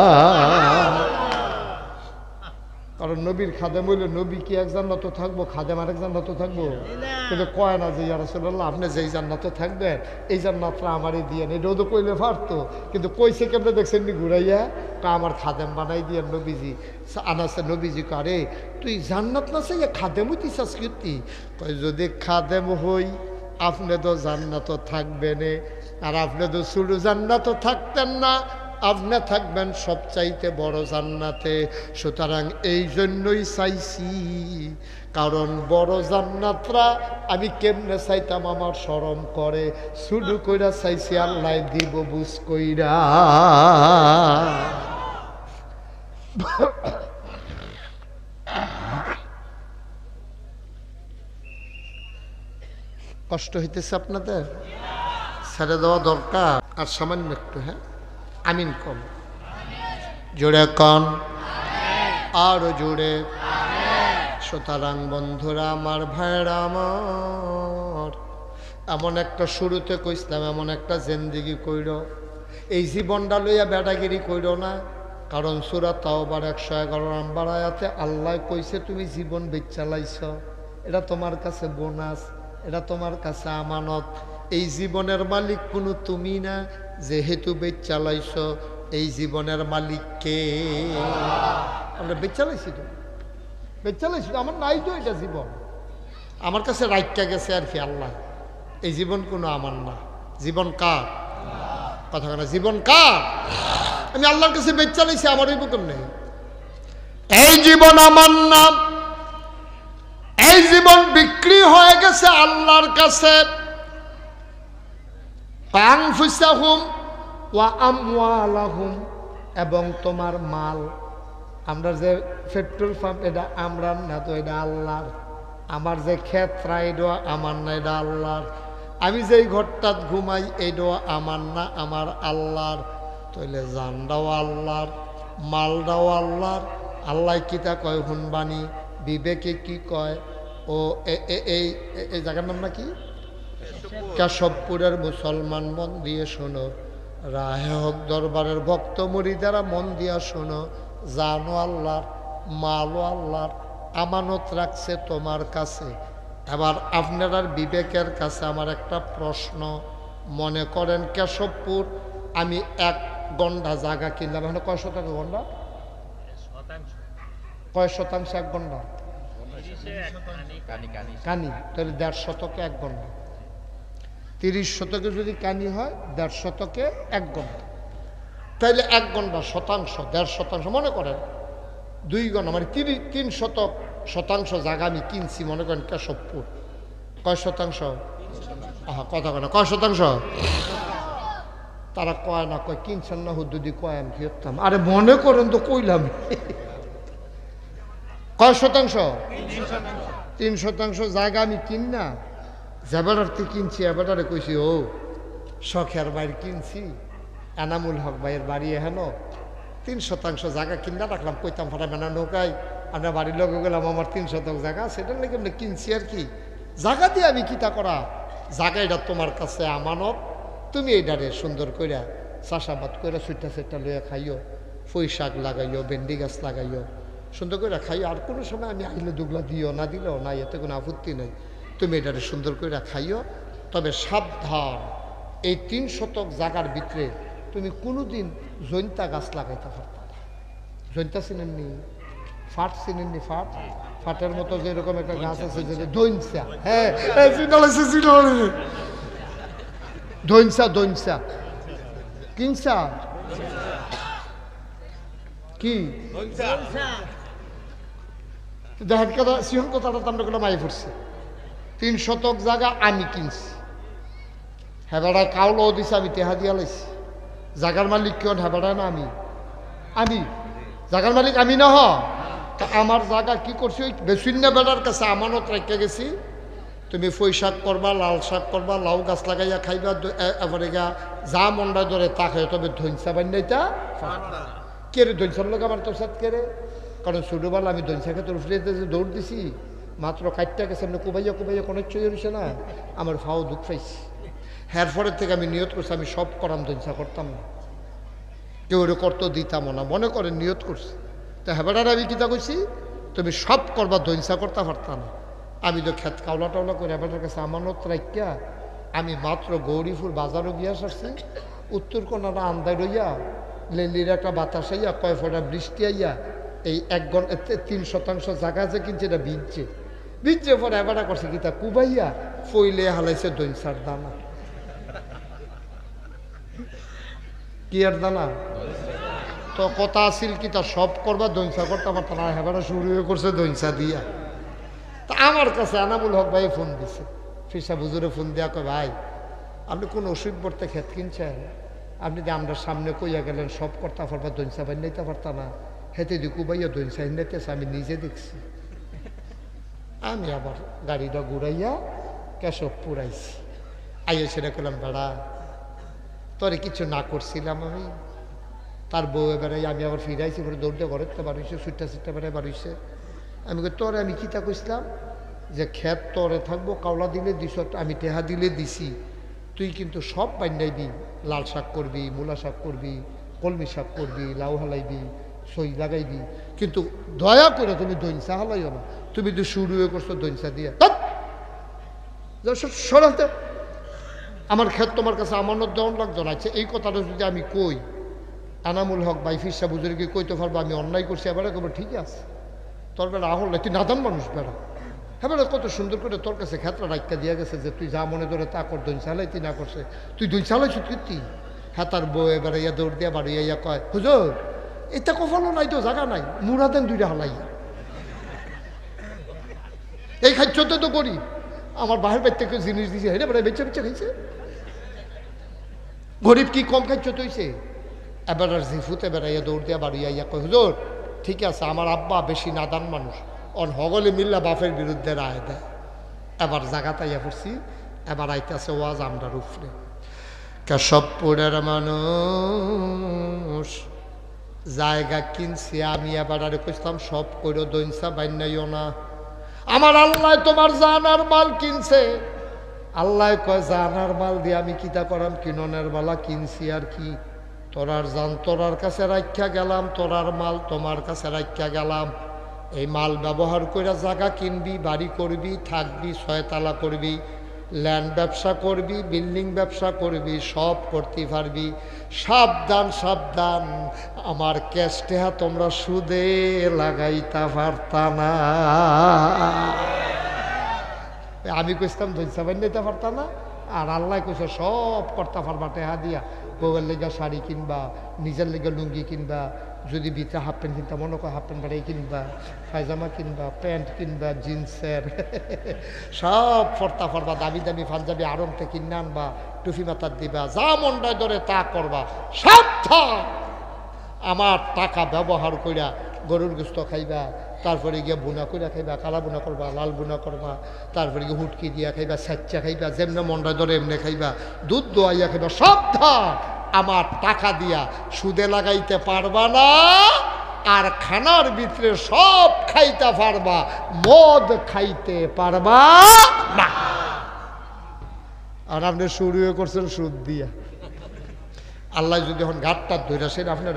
কারণ নবীর খাদেম হইলে নবী কি এক জান্নাত থাকবো, খাদেম আরেক জান্নাত থাকবো, কিন্তু কয় না যে ইয়া রাসূলুল্লাহ আপনি যেই জান্নাত থাকবেন এই জান্নাতটা আমারই দিয়ে, এটাও তো কইলে পারতো, কিন্তু কইছে কেমনে দেখছেন নি ঘুরাইয়া, আমার খাদেম বানাই দিয়ে নবীজি। আনাসে নবীজি কারে তুই জান্নাত না চাইয়া খাদেম হইতে চাস কীর্তি, কয় যদি খাদেম হই আপনি তো জান্নাত থাকবেন, আর আপনি তো শুধু জান্নাত থাকতেন না, আপনি থাকবেন সবচাইতে বড় জান্নাতে। সুতরাং এই জন্যই চাইছি, কারণ বড় জান্নাতরা আমি কেমনে চাইতাম আমার শরম করে, শুধু কইরা চাইছি আল্লাহ দিব বুঝ কইরা। কষ্ট হইতেছে আপনাদের, ছেড়ে দেওয়া দরকার আর সামান্য একটু। হ্যাঁ আমিন কম, জোরে কন, আরো জোরে। সুতরাং বন্ধুরা আমার, ভাইরা আমার, এমন একটা শুরুতে কইসলাম এমন একটা জিন্দেগি কইর, এই জীবনটা লইয়া বেটাগিরি কইর না। কারণ সূরা তাওবার 111 নম্বর আয়াতে আল্লাহ কইছে তুমি জীবন বেচালাইছ, এটা তোমার কাছে বোনাস, এটা তোমার কাছে আমানত। এই জীবনের মালিক কোনো তুমি না, যেহেতু বেচালাইছ এই জীবনের মালিক কে? আমরা বেচালাইছি তো, বেচালাইছি তো, আমার নাই তো এটা জীবন, আমার কাছে রাইটটা গেছে আর কি আল্লাহ। এই জীবন কোনো আমার না, জীবন কার? কথা না, জীবন কার? আমি আল্লাহর কাছে বেচালাইছি, আমার এই বুকের নেই। এই জীবন আমার নাম, এই জীবন বিক্রি হয়ে গেছে আল্লাহর কাছে। আনফুসাহুম ওয়া আমওয়ালাহুম, এবং তোমার মাল। আমরা যে পেট্রোল পাম্প এটা আমরা না তো, এটা আল্লাহর। আমার যে ক্ষেত্রা এটা আমার না, এটা আল্লাহর। আমি যেই ঘরটাত ঘুমাই এইটাও আমার না, আমার আল্লাহর। তাইলে জানটাও আল্লাহর, মালটাও আল্লাহর। আল্লাহ কিতা কয় হুনবানি, বিবেকে কি কয়? ও এই জায়গার নাম নাকি কেশবপুরের মুসলমান, মন দিয়ে শোনো। রাহে হক দরবারের ভক্ত মুরিদারা মন দিয়া শোনো। জানো আল্লাহর, মালও আল্লাহর, আমানত রাখছে তোমার কাছে। এবার আপনার বিবেকের কাছে আমার একটা প্রশ্ন। মনে করেন কেশবপুর আমি 1 গন্ডা জায়গা কিনলাম, এখন কয় শতাংশ গন্ডা? কয় শতাংশ 1 গন্ডা? কানি, তাহলে 1.5 শতকে 1 গন্ডা। 30 শতকে যদি কানি হয় 1.5 শতকে 1 গন্ডা, তাইলে 1 গন্ডা শতাংশ 1.5 শতাংশ। মনে করেন 2 গন্ডা মানে 3 শতাংশ জায়গা আমি কিনছি। মনে করেন কেশবপুর কয় শতাংশ? কথা কয় না, কয় শতাংশ? তারা কয় না, কয় কিনছেন না হুদ্দুদি কয় আমি কি করতাম। আরে মনে করেন তো কইলাম। কয় শতাংশ? 3 শতাংশ জায়গা আমি কিন না, জেবারার্থে কিনছি। এবারে কইছি ও শখের বাইর কিনছি, এনামুল হক ভাইয়ের বাড়ি হেন 3 শতাংশ জায়গা কিনা রাখলাম। কইতাম ফাটা মেনা নৌকায় আমরা বাড়ির লোক গেলাম, আমার 3 শতাংশ জায়গা, সেটার লেগে আমরা কিনছি আর কি। জায়গা দিয়ে আমি কিতা করা? জায়গা এটা তোমার কাছে আমানত, তুমি এইটারে সুন্দর কইরা চাষাবাদ কইরা সুইটা সেটা লইয়া খাইও, পুঁই শাক লাগাইও, ভেন্ডি গাছ লাগাইও, সুন্দর করে খাইও। আর কোনো সময় আমি আইলে দুগলা দিও, না দিলেও না, এতে কোনো আপত্তি নেই। তুমি এটারে সুন্দর করে খাইও। তবে সাবধান, এই 3 শতক জায়গার ভিতরে তুমি কোনোদিন জৈন্তা গাছ লাগাইতে পারতা না। জৈন্তা চিনেননি? ফাট চিনেননি? ফাটের মতো যেরকম একটা গাছ আছে যে দৈনসা। হ্যাঁ, দৈনসা কিনসা কি দেখেন কথা, সিহন কথাটা আমরা কোনো মাই পড়ছে। 3 শতক জায়গা আমি কিনছি, হেবাড়ায় কাউলও দিছে, আমি টেহা দিয়া লাইছি। জাগার মালিক কেন? হেবাড়ায় না আমি জাগার মালিক আমি না। তা আমার জায়গা কি করছি? ওই বেসুন্না বেড়ার কাছে আমানত রেখে গেছি। তুমি পুঁই শাক করবা, লাল শাক করবা, লাউ গাছ লাগাইয়া খাইবা, এবারে গা যা মন্ডা ধরে তা খাই। তবে ধৈনসা বান্যাইটা কেড়ে ধৈনসার লোক আমার তোর সাথে কেড়ে। কারণ ছোটোবেলা আমি ধৈনসা খেতে উঠলে দৌড় দিছি, মাত্র কাটটা গেছে এমনি কুবাইয়া কোনো চই হইছে না, আমার ফাও দুঃখ পাইছি। হেরফরের থেকে আমি নিয়ত করছি আমি সব করাম, ধৈনসা করতাম না, কেউ ওটা করতেও দিতামও না। মনে করেন নিয়ত করছি। তো হেবাটার আমি কিতা কইছি, তুমি সব করবা, ধৈনসা করতে পারতাম না। আমি তো খেত কাউলা টাউলা করে হেবাটার কাছে আমানত রাখিয়া আমি মাত্র গৌরীপুর বাজারও গিয়া আসছি। উত্তর কোনাটা আন্দায় রইয়া লেলির একটা বাতাস আইয়া, কয় ফোঁটা বৃষ্টি আইয়া এই 3 শতাংশ জায়গা যে কিনছে এটা ভিজছে পরে এবারটা করছে কিতা কুবাইয়া ফইলে হালাইছে দৈনসার দানা। কি আর দানা? তো কথা আসিল কিতা সব করবা, দৈনসা করতে পারতাম না, হেবাটা শুরু করছে দৈনসা দিয়া। তা আমার কাছে এনামুল হক ভাই ফোন দিছে, ফিসা বুজুরে ফোন দেওয়া, কয় ভাই আপনি কোন ওষুধ পড়তে ক্ষেত কিনছেন, আপনি যে আমরা সামনে কইয়া গেলেন সব করতে পারবা, দৈনসা বাই নিতে পারতাম না, হেতে দিকু ভাইয়া দৈনসা নিতেছে, আমি নিজে দেখছি। আমি আবার গাড়িটা ঘুরাইয়া কেশবপুর আইছি। আইয়া সেটা করলাম, বেড়া তোরে কিছু না করছিলাম আমি। তার বউ বেড়াই আমি আবার ফিরাইছি, পরে দৌড়তে ঘরের তো বাড়িছে, সুট্টা সুট্টা বেড়ায় বাড়িছে। আমি তোরে আমি কিতা কইছিলাম, যে ক্ষেত তরে থাকবো, কাওলা দিলে দিস, আমি টেহা দিলে দিছি, তুই কিন্তু সব বান্যাইবি, লাল শাক করবি, মূলা শাক করবি, কলমি শাক করবি, লাউ হালাইবি, সই লাগাইবি, কিন্তু দয়া করে তুমি দইনসা হালাইও না। তুমি তো শুরু করছো দইনসা দিয়া, সরাতে আমার ক্ষেত তোমার কাছে আমানত দেওয়ান লাগতো না। আচ্ছা, এই কথাটা যদি আমি কই, আনামুল হক ভাই ফিরসা বুজুর্গকে কইতে পারবো আমি অন্যায় করছি, এবারে কেবল ঠিকই আছে, তোর বেড়া আহল নাই, তুই নাদান মানুষ বেড়া, হ্যাঁ বেড়া কত সুন্দর করে তোর কাছে ক্ষেত্রে রাখা দিয়া গেছে যে তুই যা মনে ধরে তা কর, দইন চালাই তুই না করছে, তুই দইন চালাইছ কীর্তি। হ্যাঁ তার বউ এবারে ইয়া দৌড় দিয়া বাড়ি ইয়া কয়, হুজুর এটা কফলও নাই তো, জায়গা নাই, মুড়া দেন দুইটা হালাইয়া, এই খাইতে তো করি, আমার বাহির বাইর থেকে জিনিস দিছে, হেরে বেড়া বেচে বেচে খাইছে, গরিব কি কম খাইছ তৈছে। এবার আর জিফুতে বেড়াইয়া দৌড় দিয়া বাড়ি ইয়া কয়, হুজুর ঠিক আছে, আমার আব্বা বেশি নাদান মানুষ, অন হগলে মিল্লা বাপের বিরুদ্ধে রায় দেয়। এবার জায়গাতে ইয়া পড়ছি, এবার আইতেছে ওয়াজ আমরার উপরে, কেশবপুরের মানুষ জায়গা কিনছি, আমি এবার আরে কইতাম সব করে দইনসা বাইনাইও না, আমার আল্লাহ তোমার জানার মাল কিনছে। আল্লাহ কয় জানার মাল দিয়ে আমি কিতা করাম, কিননের মালা কিনছি আর কি, তোরার জান তোরার কাছে রাখা গেলাম, তোরার মাল তোমার কাছে রাখা গেলাম, এই মাল ব্যবহার করে জায়গা কিনবি, বাড়ি করবি, থাকবি, ছয়তলা করবি, ল্যান্ড ব্যবসা করবি, বিল্ডিং ব্যবসা করবি, সব করতে পারবি। সাবধান সাবধান, আমার ক্যাশ টেহা তোমরা সুদে লাগাইতে পারতা না। আমি কইতাম ধৈর্যা বান নিতে পারতা না, আর আল্লাহ কইছে সব করতে পারবা টেহা দিয়া, বউয়ের লেগা শাড়ি কিনবা, নিজের লেগা লুঙ্গি কিনবা, যদি ভিতরে হাফ প্যান্ট কিনতা মনে কর হাফ প্যান্ট বাড়াই কিনবা, পায়জামা কিনবা, প্যান্ট কিনবা, জিন্সের সব ফর্তা ফরবা, দামি দামি পাঞ্জাবি আড়ংটা কিনে আনবা, টুপি মাথার দিবা, যা মনটায় ধরে তা করবা। সাবধান, আমার টাকা ব্যবহার কইরা গরুর গোস্ত খাইবা, তারপরে গিয়ে বুনা করে খাইবা, কালা বুনা করবা, লাল বুনা করবা, তারপরে গিয়ে হুটকি দিয়া খাইবা, স্যাচ্চা খাইবা, যেমনে মনটা ধরে এমনি খাইবা, দুধ দোয়াইয়া খাইবা। সাবধান, আমার টাকা দিয়া সুদে লাগাইতে পারবা না, আর খানার ভিতরে সব খাইতে পারবা, মদ খাইতে পারবা না। আর আপনি শুরু করছেন সুদ দিয়া। আল্লাহ যদি এখন ঘাটটা ধরে আসেন, আপনার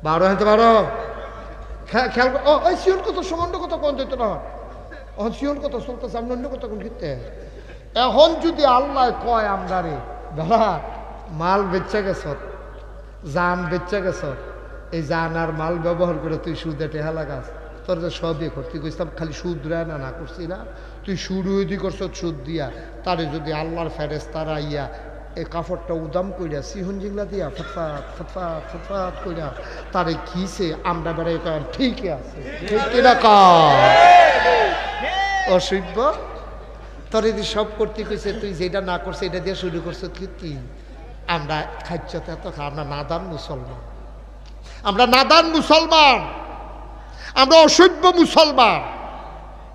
বারো হাতে বারো খেয়াল ও ওই শিওর কত সমান্য কত কোন যেত না, এখন শিওর কত চলতেছে, আপনি অন্য কত কোন খেতে। এখন যদি আল্লাহ কয় আমরা রে দাদা মাল বেচে গেছ, জান বেচে গেছ, এই জান আর মাল ব্যবহার করে তুই সুদে টেহা লাগাস, তোর যে সবই করতি কইতাম খালি সুদ রায় না করছি না, তুই সুদ উদি করছ সুদ দিয়া, তারে যদি আল্লাহর ফেরেশতারা আইয়া এই কাপড়টা উদাম কইরা সিহন জিংলা দিয়া ফটফাট ফটফাট ফটফাট কইরা তারে খিসে আমরা বেড়াই কম ঠিকই আছে, ঠিক কিনা অসভ্য, তোর যদি সব করতে কইছে, তুই যেটা না করছে এটা দিয়ে শুরু করছো কীর্তি। আমরা খাচ্ছতে এত আমরা নাদান মুসলমান, আমরা নাদান মুসলমান, আমরা অসভ্য মুসলমান।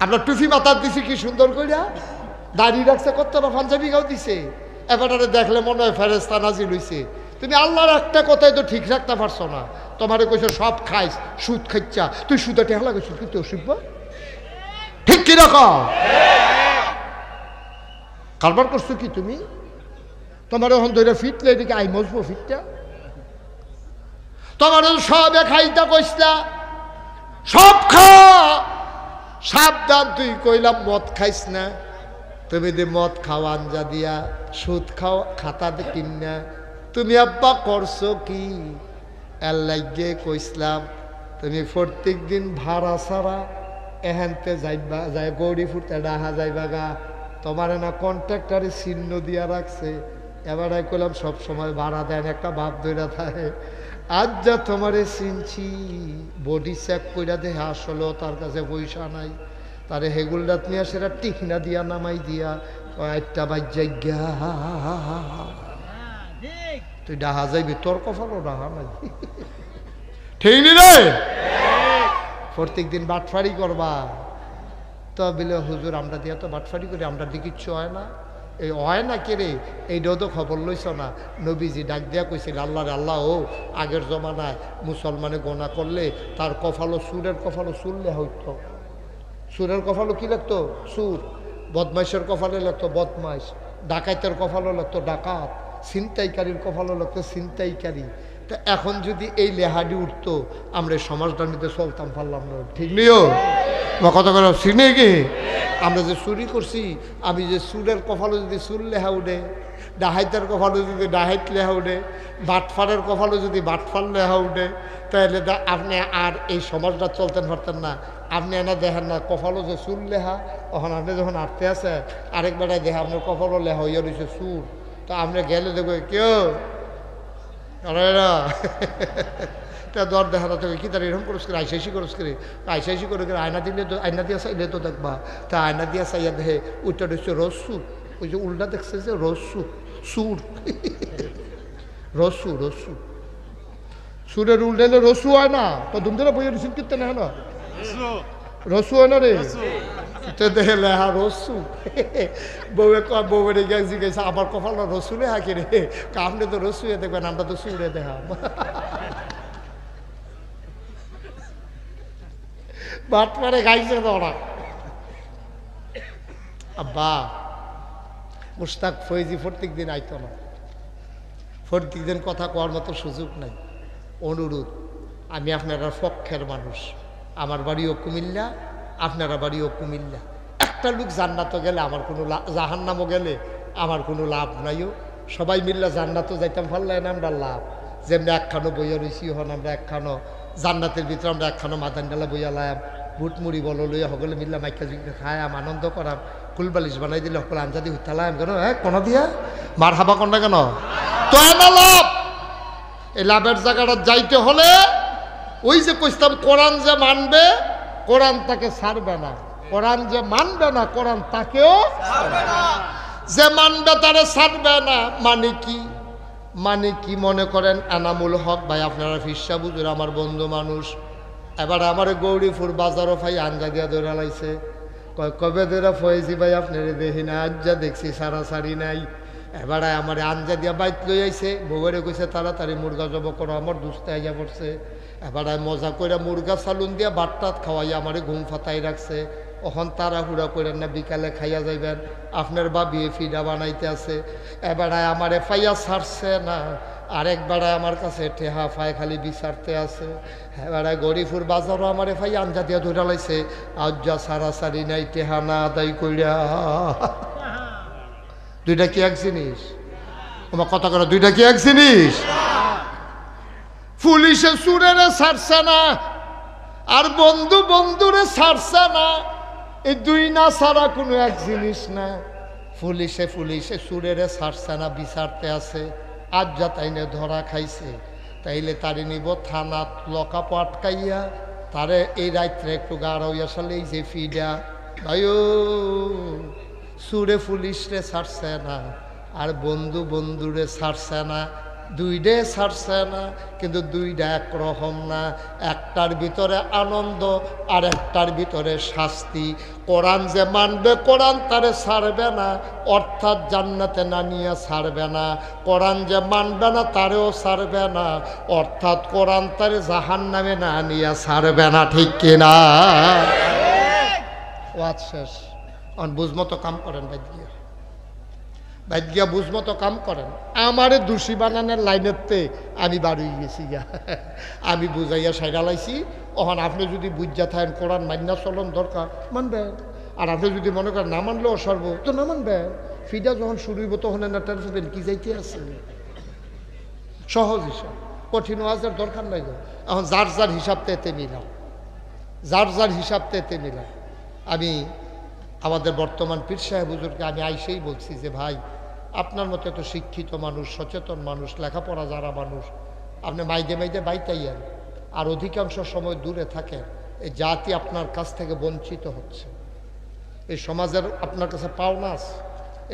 আমরা টুপি মাথার দিছি কি সুন্দর কইরা, দাড়ি রাখছে, কতটা পাঞ্জাবি গাও দিছে, এবারে দেখলে মনে হয় ফেরেশতা নাজিল হইছে। তুমি আল্লাহর একটা কথাই তো ঠিক রাখতে পারছো না, তোমারে কইছে সব খাইস, সুদ খাইছা, তুই সুদে টেহা লাগাইছিস, কিন্তু অসভ্য, ঠিক কিরকম কারবার করছো কি তুমি? তোমার এখন ধরে ফিটলে এদিকে আই মজবো ফিটটা, তোমার সবে খাইতা কইসলা সব খা, সাবধান, তুই কইলাম মদ খাইস না, তুমি যে মদ খাও আঞ্জা দিয়া, সুদ খাও খাতা কিনা, তুমি আব্বা করছো কি? এর লাগে কইসলাম তুমি প্রত্যেক দিন ভাড়া ছাড়া এহেনতে যাইবা, যাই গৌরী ফুটতে ডাহা যাইবা গা, তোমার না কন্ট্রাক্টারে চিহ্ন দিয়া রাখছে, এবার কইলাম সব সময় ভাড়া দেন, একটা ভাব ধরে থাকে, আজ যা তোমারে চিনছি, বডি চেক কইরা দেখে আসলেও তার কাছে পয়সা নাই, তারে হেগুলডাত নিয়ে সেটা টিকনা দিয়া নামাই দিয়া একটা বাজ্যাই গা, তুই ডাহা যাইবি, তোর কপালও ডাহা নাই, ঠিক নি রে? প্রত্যেক দিন বাটফারি করবা, তো বলে হুজুর আমরা দিয়া তো বাটফারি করি, আমরা দিয়ে কিচ্ছু হয় না, এই হয় না কে রে, এইটাও তো খবর লইছ না, নবীজি ডাক দিয়া কইছিল আল্লাহর আল্লাহ ও আগের জমানায় মুসলমানে গোনা করলে তার কপালও সুরের কপালও চুললে হইতো, সুরের কপালও কি লাগতো? সুর। বদমাইশের কপালে লাগতো বদমাইশ, ডাকাইতের কপালও লাগতো ডাকাত, ছিনতাইকারীর কপালও লাগতো ছিনতাইকারী। তা এখন যদি এই লেহাডি উঠতো, আমরা সমাজটার মধ্যে চলতাম পারলাম না, ঠিক নিও বা কত করে চিনে কি? আমরা যে চুরি করছি, আমি যে সুরের কপালে যদি সুর লেহা উঠে, ডাহাইতের কপালে যদি ডাহাইত লেহা উঠে, বাটফারের কপালে যদি বাটফার লেহা উঠে, তাহলে আপনি আর এই সমাজটা চলতেন পারতেন না। আপনি এনে দেখেন না কপালও যে সুর লেহা, তখন আপনি যখন আটতে আছে আরেকবারে দেখে আপনার কপালও লেহা হইয়া রয়েছে সুর। তো আপনি গেলে দেখো কেউ তা দর দেখা তো কি তার এরকম করস করে আইসাইসি করস করে আইসাইসি করে আয়না দিলে তো আয়না দিয়া চাইলে তো দেখবা। তা আয়না দিয়া চাইয়া দেখে ওইটা হচ্ছে রসু, ওই যে উল্টা দেখছে যে রসু সুর রসু রসু সুরের উল্টাইলে রসু হয় না। তো ধুমধুরা বইয়ের রিসিভ করতে না না রসু হয় না রে, দেখে লেহা রসু। বউয়ে বউয়ের গেছি গেছে আমার কপালটা রসু লেহা কি রে, আপনি তো রসুয়ে দেখবেন, আমরা তো সুরে দেখা। বাট মারে গাইছে তো ওরা। আব্বা মুশতাক ফৈজি প্রত্যেক দিন আইতো না, প্রত্যেক দিন কথা কওয়ার মতো সুযোগ নাই। অনুরোধ, আমি আপনারা পক্ষের মানুষ, আমার বাড়িও কুমিল্লা, আপনারা বাড়িও কুমিল্লা। একটা লোক জান্নাতও গেলে আমার কোনো জাহান্নামও গেলে আমার কোনো লাভ নাইও। সবাই মিল্লা জান্নাতও যাইতাম পারলেন আমরা লাভ। যেমনি একখানো বইয়া রয়েছি হন, আমরা একখানো জান্নাতের ভিতরে আমরা একখানো মাদানডালা বইয়া লাম, বুটমুড়ি বলো লইয়া সকলে মিল্লা মাইকা জুইকে খায়াম, আনন্দ করাম, কুলবালিশ বানাই দিলে সকলে আঞ্জাদি হুইতালাম কেন, হ্যাঁ কোনো দিয়া মার হাবা কন্যা কেন তো না লাভ। এই লাভের জায়গাটা যাইতে হলে ওই যে কইতাম কোরআন যে মানবে কোরআন তাকে ছাড়বে না, কোরআন যে মানবে না কোরআন তাকেও ছাড়বে না, যে মানবে তারে ছাড়বে না। মানে কি? মানে কি মনে করেন? এনামুল হক ভাই আপনারা ফিরসা বুঝুর আমার বন্ধু মানুষ, এবার আমার গৌরীপুর বাজারও ভাই আঞ্জা দিয়া ধরে লাইছে। কবে ধরে ফয়েজি ভাই আপনারে দেখি না, আজ যা দেখছি সারাসারি নাই। এবার আমার আঞ্জা দিয়া বাইত লই আইছে, বউরে কইছে তাড়াতাড়ি মুরগা জব করো, আমার দুস্তে আইয়া পড়ছে। এবার মজা করে মুরগা সালুন দিয়া বাটটাত খাওয়াইয়া আমারে ঘুম ফাতাই রাখছে। ওখান তাড়াহুড়া করেন না, বিকালে খাইয়া যাইবেন, আপনার বাবি ফিডা বানাইতে আছে। এবার আমারে ফাইয়া ছাড়ছে না, আরেকবার আমার কাছে টেহা ফাই খালি বিচারতে আছে। এবার গরিপুর বাজারও আমারে ফাই আঞ্জা দিয়া ধরে লাইছে, আজ যা সারাসারি নাই টেহা না আদায় কইরা। দুইটা কি এক জিনিস? তোমার কথা করে দুইটা কি এক জিনিস? পুলিশে সুরেরে ছাড়ছে না আর বন্ধু বন্ধুরে ছাড়ছে না, এই দুই না ছাড়া কোনো এক জিনিস না। পুলিশে সুরেরে ছাড়ছে না, বিচারতে আছে। আজ যা তাইনে ধরা খাইছে, তাইলে তারে নিব থানাত লকাপ আটকাইয়া, তারে এই রাত্রে একটু গাড় হইয়া সালে এই যে ফিডা ভাইও সুরে পুলিশরে ছাড়ছে না আর বন্ধু বন্ধুরে ছাড়ছে না, দুইডে ছাড়ছে না, কিন্তু দুইটা একরকম না। একটার ভিতরে আনন্দ আর একটার ভিতরে শাস্তি। কোরআন যে মানবে কোরআন তারে ছাড়বে না, অর্থাৎ জান্নাতে না নিয়ে ছাড়বে না। কোরআন যে মানবে না তারেও ছাড়বে না, অর্থাৎ কোরআন তারে জাহান্নামে না নিয়ে ছাড়বে না, ঠিক কিনা? ওয়াজ শেষ, বুঝমতো কাম করেন বাইদ গিয়া বুঝমতো কাম করেন। আমারে দোষী বানানোর লাইনেতে আমি বাড়ি গেছি গিয়া, আমি বুঝাইয়া সাইডা লাইছি। ওখান আপনি যদি বুঝা থাকেন কোরআন মান্না চলন দরকার মানবেন, আর আপনি যদি মনে করেন না মানলেও সর্ব তো না মানবেন। ফিডা যখন শুরু হইব তখন না টেনশন কি যাইতে আছে, সহজ হিসাব, কঠিন ওয়াজের দরকার নাই। এখন যার যার হিসাব তেতে মিলাম, যার যার হিসাব তেতে মিলাম। আমি আমাদের বর্তমান পীর সাহেব হুজুরকে আমি আইসেই বলছি যে ভাই, আপনার মতো এত শিক্ষিত মানুষ, সচেতন মানুষ, লেখাপড়া যারা মানুষ, আপনি মাইদে বাইতাইয়েন, আর অধিকাংশ সময় দূরে থাকেন। এই জাতি আপনার কাছ থেকে বঞ্চিত হচ্ছে। এই সমাজের আপনার কাছে পাওনা আছে।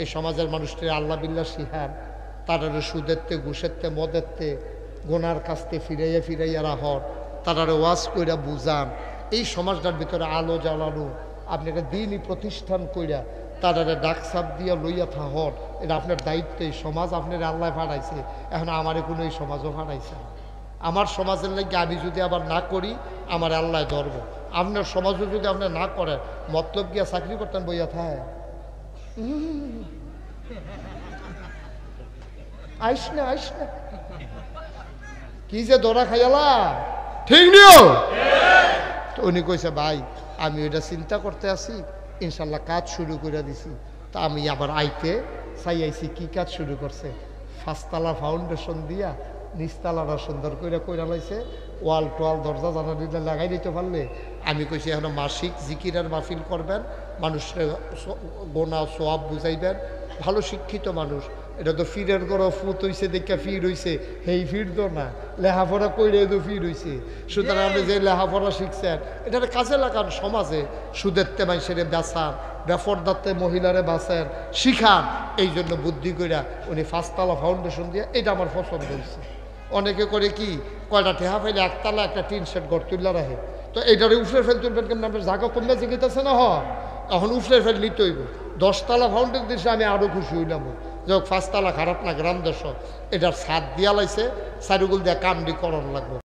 এই সমাজের মানুষটি আল্লাহ বিল্লাহ শিহান, তারারে সুদেরতে ঘুষেরতে মদেরতে গোনার কাছতে ফিরাইয়া রাহর, তারারে ওয়াজ কইরা বুঝান। এই সমাজটার ভিতরে আলো জ্বালানো, আপনি একটা দিনই প্রতিষ্ঠান কইরা তারারে ডাক সাপ দিয়া লইয়া থাহর, এটা আপনার দায়িত্ব। এই সমাজ আপনার আল্লাহ ফাড়াইছে, এখন আমারে কোনো এই সমাজও ফাড়াইছে না। আমার সমাজের লাগে আমি যদি আবার না করি আমার আল্লাহ ধরবো। আপনার সমাজও যদি আপনি না করেন, মতলব গিয়া চাকরি করতেন বইয়া থায় আইস না কি যে দরা খাইয়ালা, ঠিক নিও। তো উনি কইছে ভাই আমি ওইটা চিন্তা করতে আসি, ইনশাল্লাহ কাজ শুরু করে দিছি। তা আমি আবার আইতে চাই আইছি, কি কাজ শুরু করছে, 5 তলা ফাউন্ডেশন দিয়া নিচতলাটা সুন্দর করে কইরা লাইছে, ওয়াল টোয়াল দরজা জানালা লাগাই দিতে পারলে। আমি কইছি এখন মাসিক জিকিরের মাহফিল করবেন, মানুষের গোনা সোয়াব বুঝাইবেন, ভালো শিক্ষিত মানুষ। এটা তো ফিরের গড় ফুত হইছে দেখা ফির হইছে, সেই ফির তো না, লেখাপড়া কইরে তো ফির হইছে। সুতরাং আপনি যে লেখাপড়া শিখছেন এটার কাজে লাগান, সমাজে সুদেরতে মানুষের বেচান, বেফরদাতে মহিলারে বাঁচেন, শিখান। এই জন্য বুদ্ধি কইরা উনি 5 তলা ফাউন্ডেশন দিয়ে, এটা আমার পছন্দ হয়েছে। অনেকে করে কি কয়টা ঠেহা ফেলে একতলা একটা টিন শেড ঘর তুললা রাখে, তো এইটারে উফরে ফেল তুলবেন কেমন, আপনার জায়গা কমবে জিগিতেছে না, এখন উফরে ফেল নিতে হইব। 10 তলা ফাউন্ডেশন দিয়েছে, আমি আরও খুশি হইলাম। যাই হোক 5 তলা খারাপ না, গ্রাম দেশ এটার ছাদ দিয়া লাইছে, চারিগুল দিয়া কামডি করণ লাগবে।